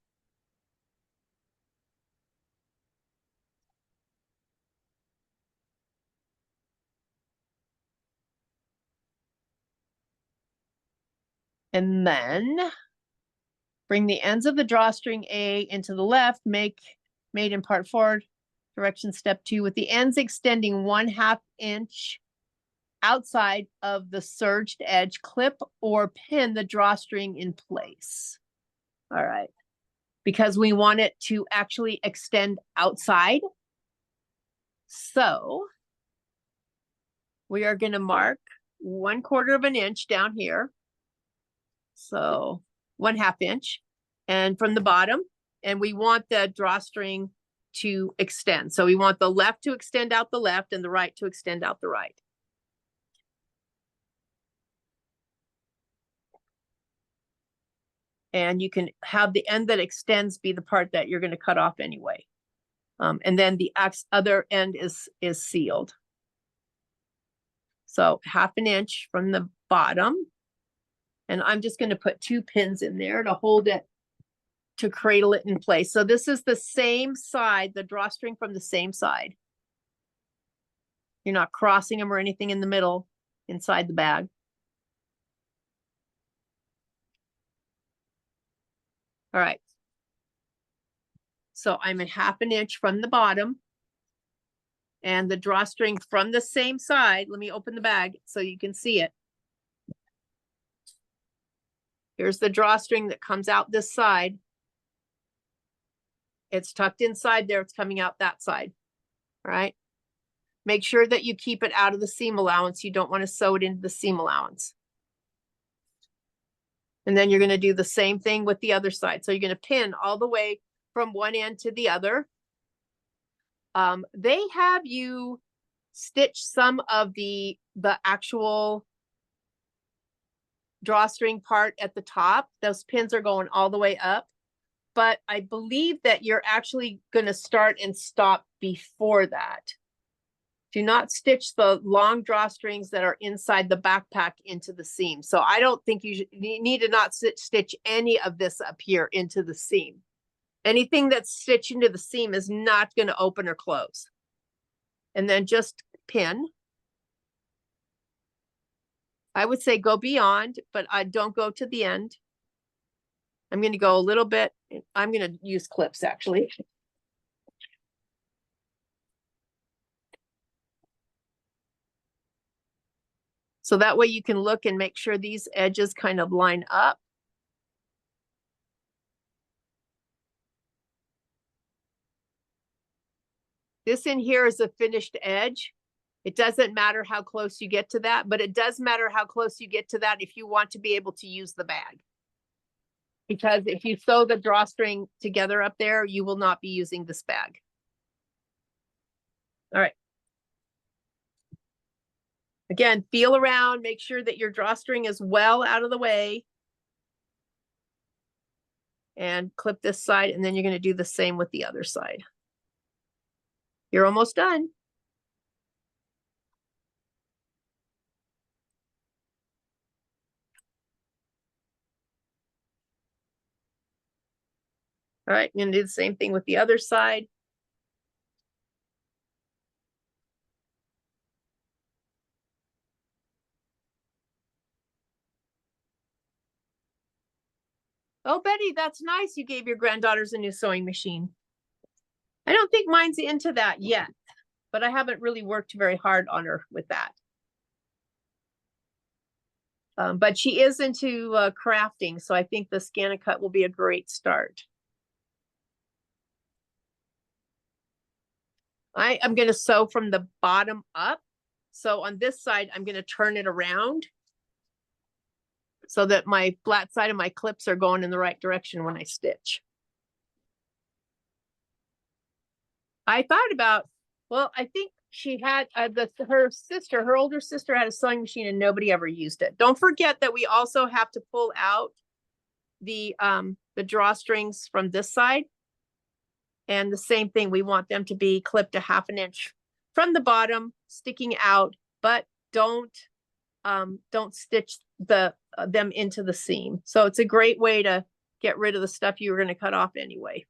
And then bring the ends of the drawstring A into the left, make made in part 4, direction step 2, with the ends extending 1/2 inch outside of the serged edge, clip or pin the drawstring in place. All right, because we want it to actually extend outside. So we are going to mark 1/4 inch down here. So 1/2 inch, and from the bottom, and we want the drawstring to extend. So we want the left to extend out the left and the right to extend out the right. And you can have the end that extends be the part that you're going to cut off anyway. And then the other end is sealed. So 1/2 inch from the bottom. And I'm just going to put 2 pins in there to hold it, to cradle it in place. So this is the same side, the drawstring from the same side. You're not crossing them or anything in the middle inside the bag. All right. So I'm at 1/2 inch from the bottom. And the drawstring from the same side. Let me open the bag so you can see it. Here's the drawstring that comes out this side. It's tucked inside there. It's coming out that side. All right. Make sure that you keep it out of the seam allowance. You don't want to sew it into the seam allowance. And then you're going to do the same thing with the other side. So you're going to pin all the way from one end to the other. They have you stitch some of the actual drawstring part at the top. Those pins are going all the way up. But I believe that you're actually going to start and stop before that. Do not stitch the long drawstrings that are inside the backpack into the seam. So I don't think you need to not stitch any of this up here into the seam. Anything that's stitched into the seam is not going to open or close. And then just pin. I would say go beyond, but I don't go to the end. I'm going to go a little bit. I'm going to use clips actually. So that way you can look and make sure these edges kind of line up. This in here is a finished edge. It doesn't matter how close you get to that, but it does matter how close you get to that if you want to be able to use the bag. Because if you sew the drawstring together up there, you will not be using this bag. All right. Again, feel around, make sure that your drawstring is well out of the way. And clip this side, and then you're going to do the same with the other side. You're almost done. All right, I'm going to do the same thing with the other side. Oh, Betty, that's nice. You gave your granddaughters a new sewing machine. I don't think mine's into that yet, but I haven't really worked very hard on her with that. But she is into crafting, so I think the Scan and Cut will be a great start. I am going to sew from the bottom up. So on this side, I'm going to turn it around so that my flat side of my clips are going in the right direction when I stitch. I thought about, well, I think she had her older sister had a sewing machine and nobody ever used it. Don't forget that we also have to pull out the drawstrings from this side. And the same thing, we want them to be clipped a 1/2 inch from the bottom, sticking out, but don't stitch them into the seam. So it's a great way to get rid of the stuff you were going to cut off anyway.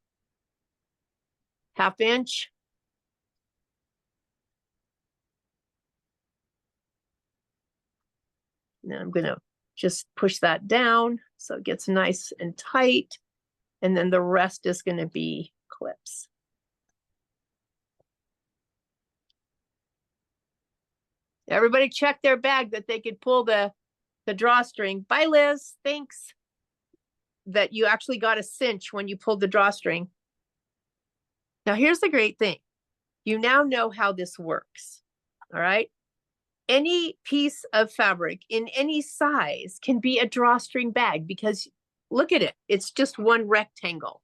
1/2 inch. Now I'm going to just push that down so it gets nice and tight. And then the rest is going to be clips. Everybody check their bag that they could pull the drawstring. Bye, Liz. Thanks. That you actually got a cinch when you pulled the drawstring. Now, here's the great thing. You now know how this works. All right. Any piece of fabric in any size can be a drawstring bag because look at it. It's just one rectangle.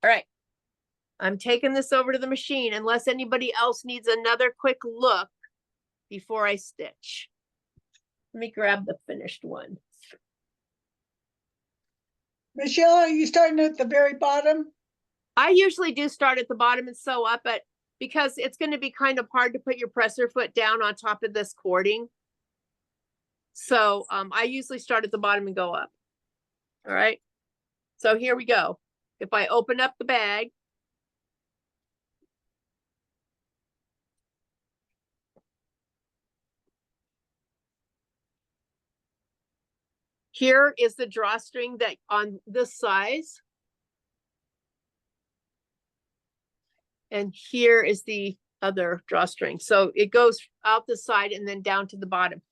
All right. I'm taking this over to the machine unless anybody else needs another quick look before I stitch. Let me grab the finished one. Michelle, are you starting at the very bottom? I usually do start at the bottom and sew up, but because it's going to be kind of hard to put your presser foot down on top of this cording. So I usually start at the bottom and go up. All right. So here we go. If I open up the bag, here is the drawstring that on this size. And here is the other drawstring. So it goes out the side and then down to the bottom.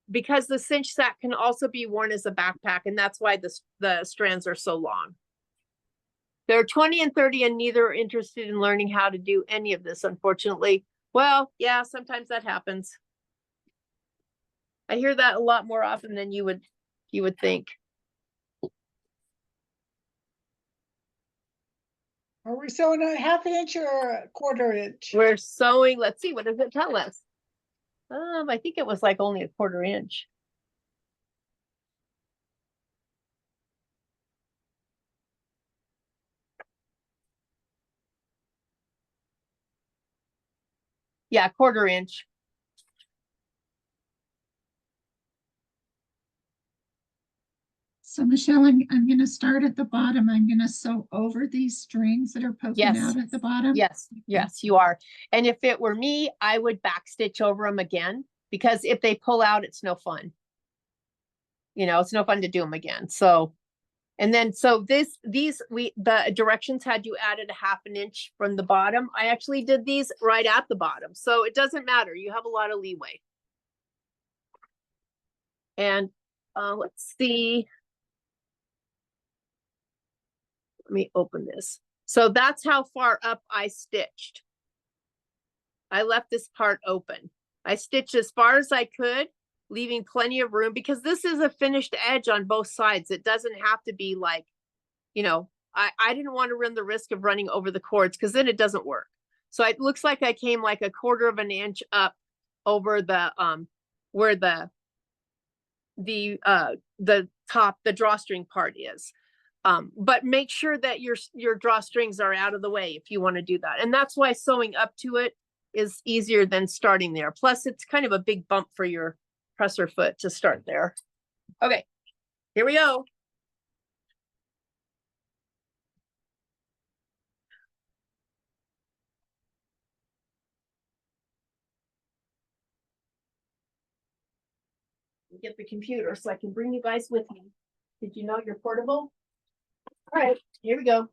Because the cinch sack can also be worn as a backpack, and that's why the strands are so long. They're 20 and 30 and neither are interested in learning how to do any of this, unfortunately. Well, yeah, sometimes that happens. I hear that a lot more often than you would think. Are we sewing a 1/2 inch or a 1/4 inch? We're sewing, let's see, what does it tell us? I think it was like only a 1/4 inch. Yeah, 1/4 inch. So Michelle, I'm gonna start at the bottom. I'm gonna sew over these strings that are poking Yes. out at the bottom. Yes, yes, you are. And if it were me, I would back stitch over them again, because if they pull out, it's no fun. You know, it's no fun to do them again. So, and then, so the directions had you added a 1/2 inch from the bottom. I actually did these right at the bottom. So it doesn't matter. You have a lot of leeway. And let's see. Let me open this. So that's how far up I stitched. I left this part open. I stitched as far as I could, leaving plenty of room because this is a finished edge on both sides. It doesn't have to be like, you know, I didn't want to run the risk of running over the cords because then it doesn't work. So it looks like I came like a 1/4 inch up over the where the top, the drawstring part is. But make sure that your drawstrings are out of the way if you want to do that. And that's why sewing up to it is easier than starting there. Plus, it's kind of a big bump for your presser foot to start there. Okay, here we go. Get the computer so I can bring you guys with me. Did you know you're portable? All right, here we go.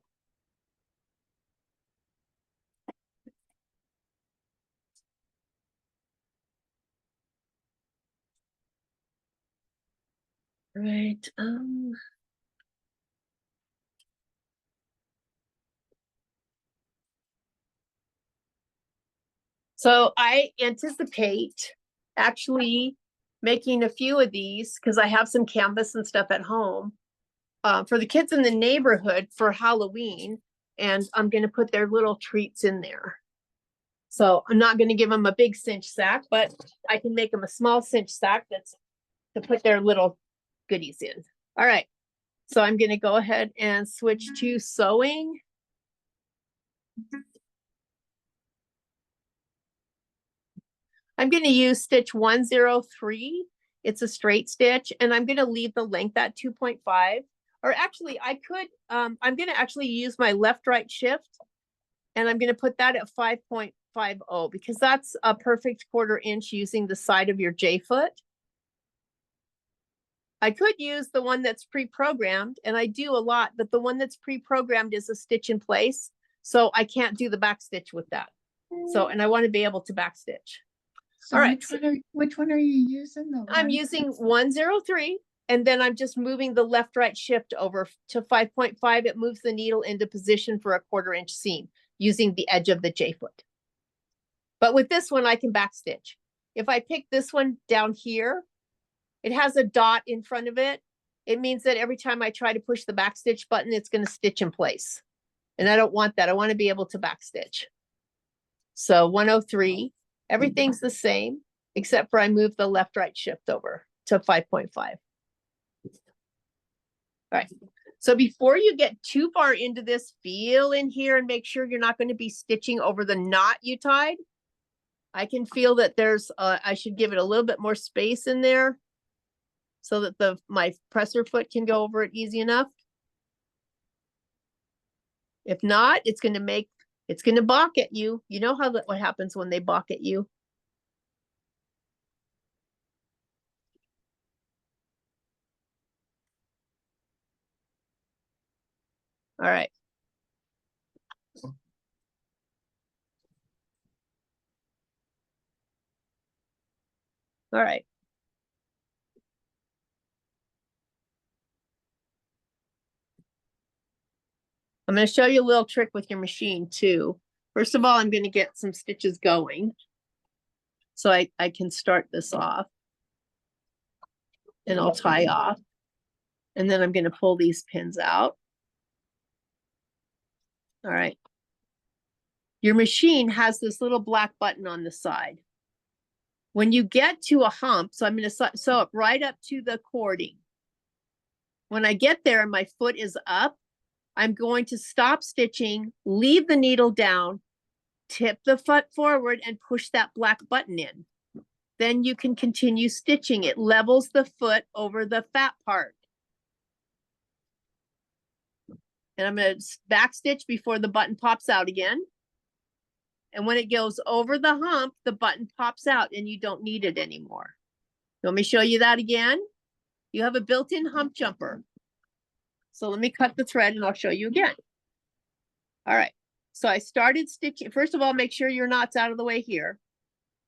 Right. So I anticipate actually making a few of these because I have some canvas and stuff at home for the kids in the neighborhood for Halloween. And I'm going to put their little treats in there. So I'm not going to give them a big cinch sack, but I can make them a small cinch sack that's to put their little goodies in. All right. So I'm going to go ahead and switch to sewing. I'm going to use stitch 103. It's a straight stitch, and I'm going to leave the length at 2.5. Or actually, I could, I'm going to actually use my left-right shift, and I'm going to put that at 5.50 because that's a perfect 1/4 inch using the side of your J foot. I could use the one that's pre-programmed, and I do a lot, but the one that's pre-programmed is a stitch in place, so I can't do the back stitch with that. So, and I want to be able to back stitch. So All right, which one are you using? The I'm one- using 103, and then I'm just moving the left-right shift over to 5.5. It moves the needle into position for a 1/4 inch seam using the edge of the J-foot. But with this one, I can backstitch. If I pick this one down here, it has a dot in front of it. It means that every time I try to push the backstitch button, it's going to stitch in place. And I don't want that. I want to be able to backstitch. So 103, everything's the same, except for I move the left-right shift over to 5.5. All right. So before you get too far into this, feel in here and make sure you're not going to be stitching over the knot you tied. I can feel that there's, I should give it a little bit more space in there so that my presser foot can go over it easy enough. If not, it's going to balk at you. You know what happens when they balk at you. All right. All right. I'm going to show you a little trick with your machine too. First of all, I'm going to get some stitches going. So I can start this off. And I'll tie off. And then I'm going to pull these pins out. All right. Your machine has this little black button on the side. When you get to a hump, so I'm going to sew up right up to the cording. When I get there and my foot is up, I'm going to stop stitching, leave the needle down, tip the foot forward and push that black button in. Then you can continue stitching. It levels the foot over the fat part. And I'm going to back stitch before the button pops out again. And when it goes over the hump, the button pops out and you don't need it anymore. Let me show you that again. You have a built-in hump jumper. So let me cut the thread and I'll show you again. All right. So I started stitching. First of all, make sure your knot's out of the way here.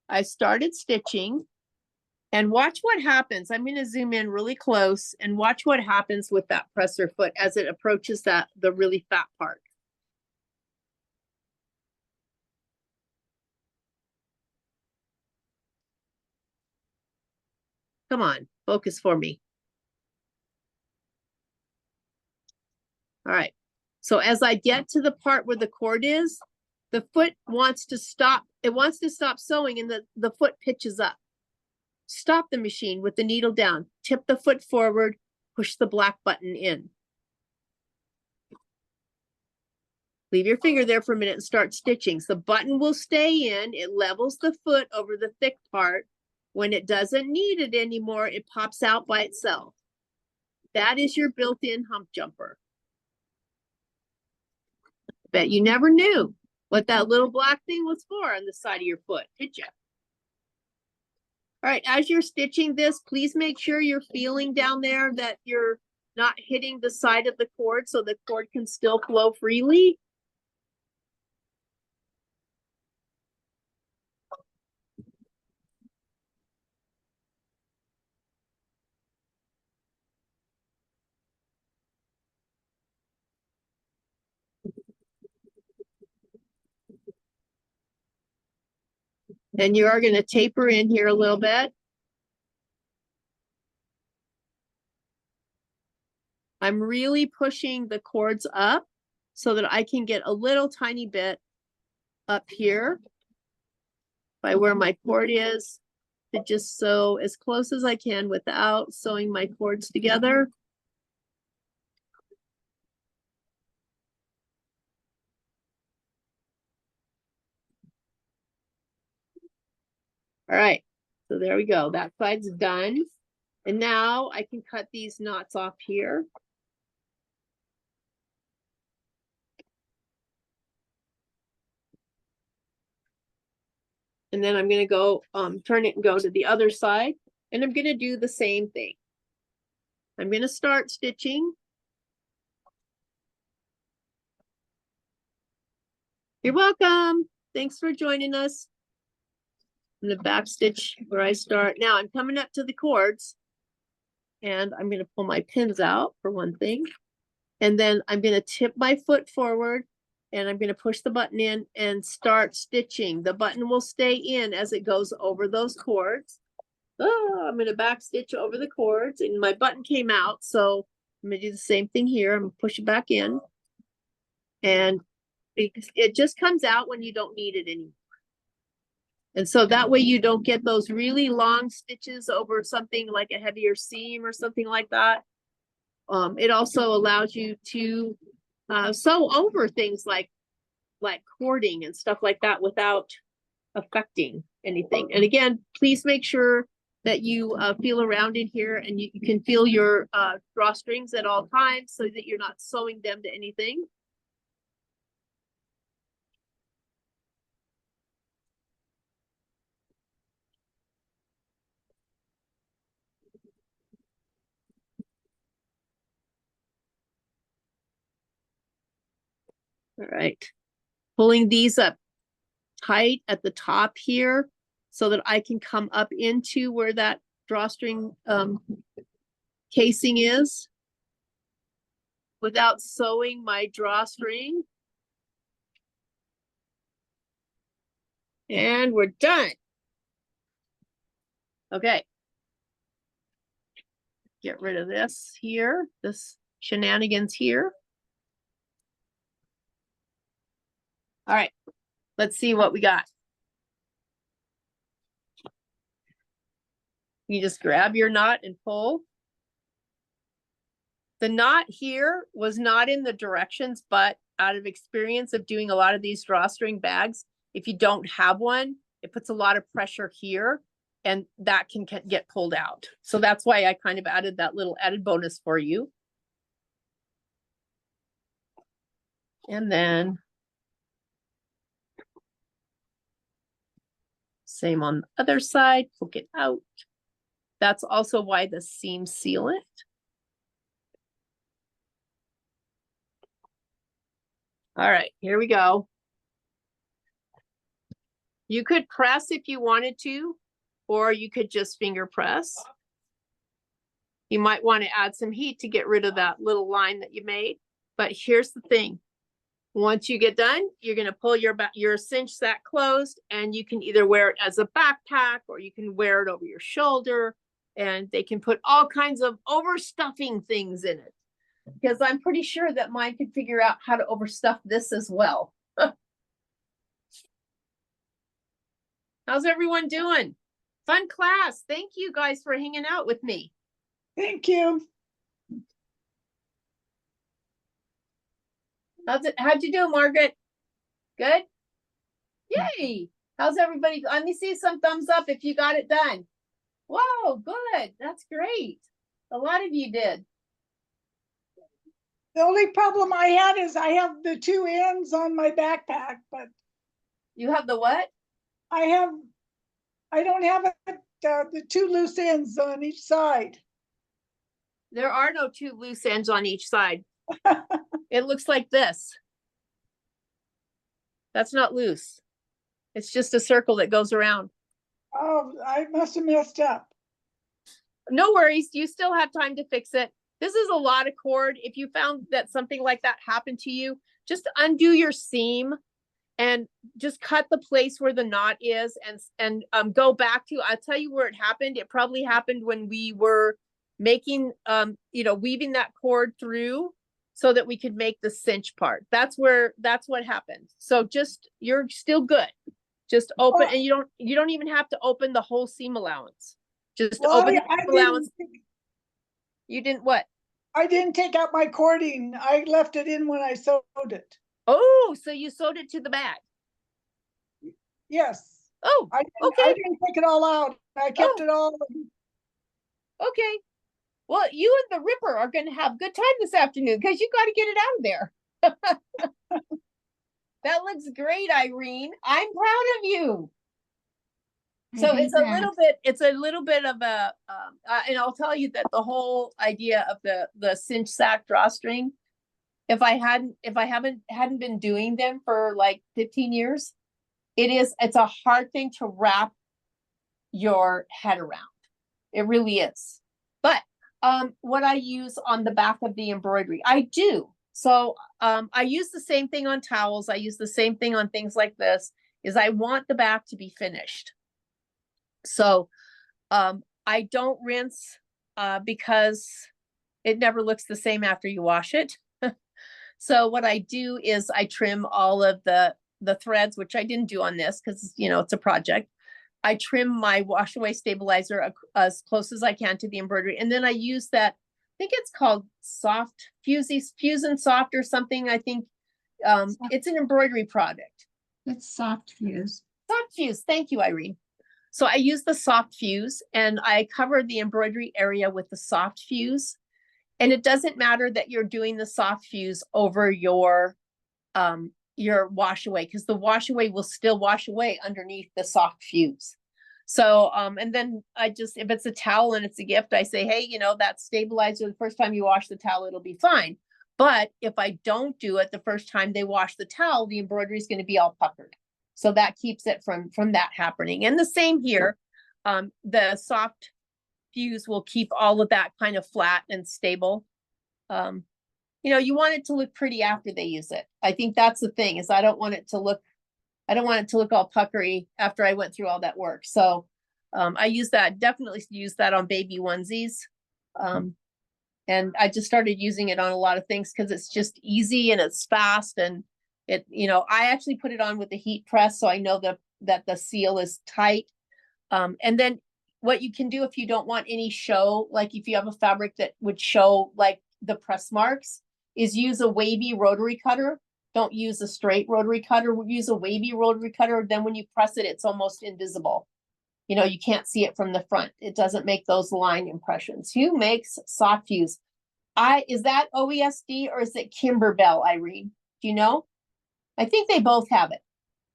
I started stitching and watch what happens. I'm going to zoom in really close and watch what happens with that presser foot as it approaches the really fat part. Come on, focus for me. All right. So as I get to the part where the cord is, the foot wants to stop. It wants to stop sewing and the foot pitches up. Stop the machine with the needle down. Tip the foot forward, push the black button in. Leave your finger there for a minute and start stitching. So the button will stay in. It levels the foot over the thick part. When it doesn't need it anymore, it pops out by itself. That is your built-in hump jumper. Bet you never knew what that little black thing was for on the side of your foot, did you? All right, as you're stitching this, please make sure you're feeling down there that you're not hitting the side of the cord so the cord can still flow freely. And you are going to taper in here a little bit. I'm really pushing the cords up so that I can get a little tiny bit up here by where my cord is to just sew as close as I can without sewing my cords together. All right, so there we go. That side's done. And now I can cut these knots off here. And then I'm going to go turn it and go to the other side. And I'm going to do the same thing. I'm going to start stitching. You're welcome. Thanks for joining us. I'm gonna back stitch where I start. Now I'm coming up to the cords. And I'm gonna pull my pins out for one thing. And then I'm gonna tip my foot forward and I'm gonna push the button in and start stitching. The button will stay in as it goes over those cords. Oh, I'm gonna back stitch over the cords and my button came out. So I'm gonna do the same thing here. I'm gonna push it back in. And it just comes out when you don't need it anymore. And so that way you don't get those really long stitches over something like a heavier seam or something like that. It also allows you to sew over things like cording and stuff like that without affecting anything. And again, please make sure that you feel around in here and you can feel your drawstrings at all times so that you're not sewing them to anything. All right, pulling these up tight at the top here so that I can come up into where that drawstring casing is without sewing my drawstring. And we're done. Okay. Get rid of this here, this shenanigans here. All right, let's see what we got. You just grab your knot and pull. The knot here was not in the directions, but out of experience of doing a lot of these drawstring bags, if you don't have one, it puts a lot of pressure here and that can get pulled out. So that's why I kind of added that little added bonus for you. And then same on the other side, poke it out. That's also why the seam sealant. All right, here we go. You could press if you wanted to, or you could just finger press. You might want to add some heat to get rid of that little line that you made. But here's the thing. Once you get done, you're going to pull your cinch sack closed and you can either wear it as a backpack or you can wear it over your shoulder and they can put all kinds of overstuffing things in it. Because I'm pretty sure that mine could figure out how to overstuff this as well. How's everyone doing? Fun class. Thank you guys for hanging out with me. Thank you. How'd you do, Margaret? Good? Yay. How's everybody? Let me see some thumbs up if you got it done. Whoa, good. That's great. A lot of you did. The only problem I had is I have the two ends on my backpack, but You have the what? I don't have the two loose ends on each side. There are no two loose ends on each side. It looks like this. That's not loose. It's just a circle that goes around. Oh, I must have messed up. No worries. You still have time to fix it. This is a lot of cord. If you found that something like that happened to you, just undo your seam and just cut the place where the knot is and go back to, I'll tell you where it happened. It probably happened when we were making, weaving that cord through so that we could make the cinch part. That's what happened. So you're still good. Just open, and you don't even have to open the whole seam allowance. Just open the seam allowance. You didn't what? I didn't take out my cording. I left it in when I sewed it. Oh, so you sewed it to the bag. Yes. Oh, I okay. didn't take it all out. I kept it all. Okay. Well, you and the Ripper are going to have a good time this afternoon because you got to get it out of there. That looks great, Irene. I'm proud of you. So it's a little bit of a, and I'll tell you that the whole idea of the cinch sack drawstring, if I hadn't been doing them for like 15 years, it's a hard thing to wrap your head around. It really is. But what I use on the back of the embroidery, I do. So I use the same thing on towels. I use the same thing on things like this, is I want the back to be finished. So I don't rinse because it never looks the same after you wash it. So what I do is I trim all of the threads, which I didn't do on this because, you know, it's a project. I trim my wash away stabilizer as close as I can to the embroidery. And then I use that, I think it's called soft Fuse and Soft or something. I think it's an embroidery product. It's soft fuse. Soft Fuse. Thank you, Irene. So I use the soft fuse and I cover the embroidery area with the soft fuse. And it doesn't matter that you're doing the soft fuse over your wash away, because the wash away will still wash away underneath the soft fuse. So, and then I just, if it's a towel and it's a gift, I say, hey, you know, that stabilizer, the first time you wash the towel, it'll be fine. But if I don't do it the first time they wash the towel, the embroidery is going to be all puckered. So that keeps it from that happening. And the same here, the soft fuse will keep all of that kind of flat and stable. You know, you want it to look pretty after they use it. I think that's the thing, is I don't want it to look all puckery after I went through all that work. So I definitely use that on baby onesies. And I just started using it on a lot of things because it's just easy and it's fast, and it, you know, I actually put it on with the heat press, so I know that the seal is tight. And then what you can do if you don't want any show, like if you have a fabric that would show like the press marks, is use a wavy rotary cutter. Don't use a straight rotary cutter. Use a wavy rotary cutter. Then when you press it, it's almost invisible. You know, you can't see it from the front. It doesn't make those line impressions. Who makes soft fuse? Is that OESD or is it Kimberbell, Irene? Do you know? I think they both have it.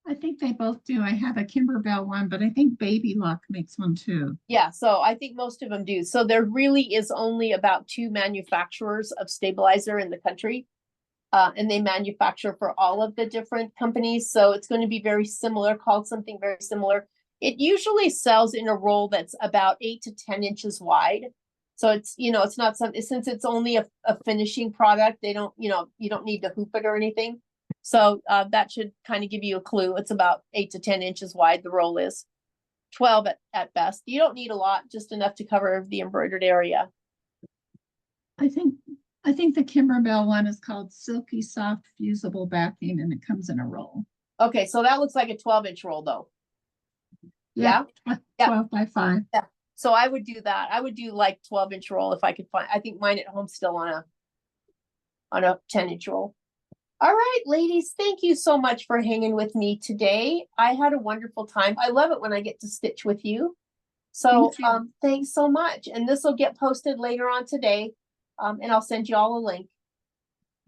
I think they both do. I have a Kimberbell one, but I think Baby Luck makes one too. Yeah, so I think most of them do. So there really is only about 2 manufacturers of stabilizer in the country. And they manufacture for all of the different companies. So it's going to be very similar, called something very similar. It usually sells in a roll that's about 8 to 10 inches wide. So it's, you know, it's not something, since it's only a finishing product, they don't, you know, you don't need to hoop it or anything. So that should kind of give you a clue. It's about 8 to 10 inches wide. The roll is 12 at best. You don't need a lot, just enough to cover the embroidered area. I think the Kimberbell one is called Silky Soft Fusible Backing, and it comes in a roll. Okay, so that looks like a 12-inch roll though. Yeah. 12 by 5. So I would do that. I would do like 12-inch roll if I could find. I think mine at home still on a 10-inch roll. All right, ladies, thank you so much for hanging with me today. I had a wonderful time. I love it when I get to stitch with you. So Thank you. thanks so much. And this will get posted later on today. And I'll send you all a link.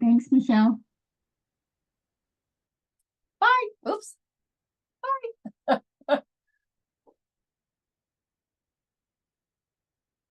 Thanks, Michelle.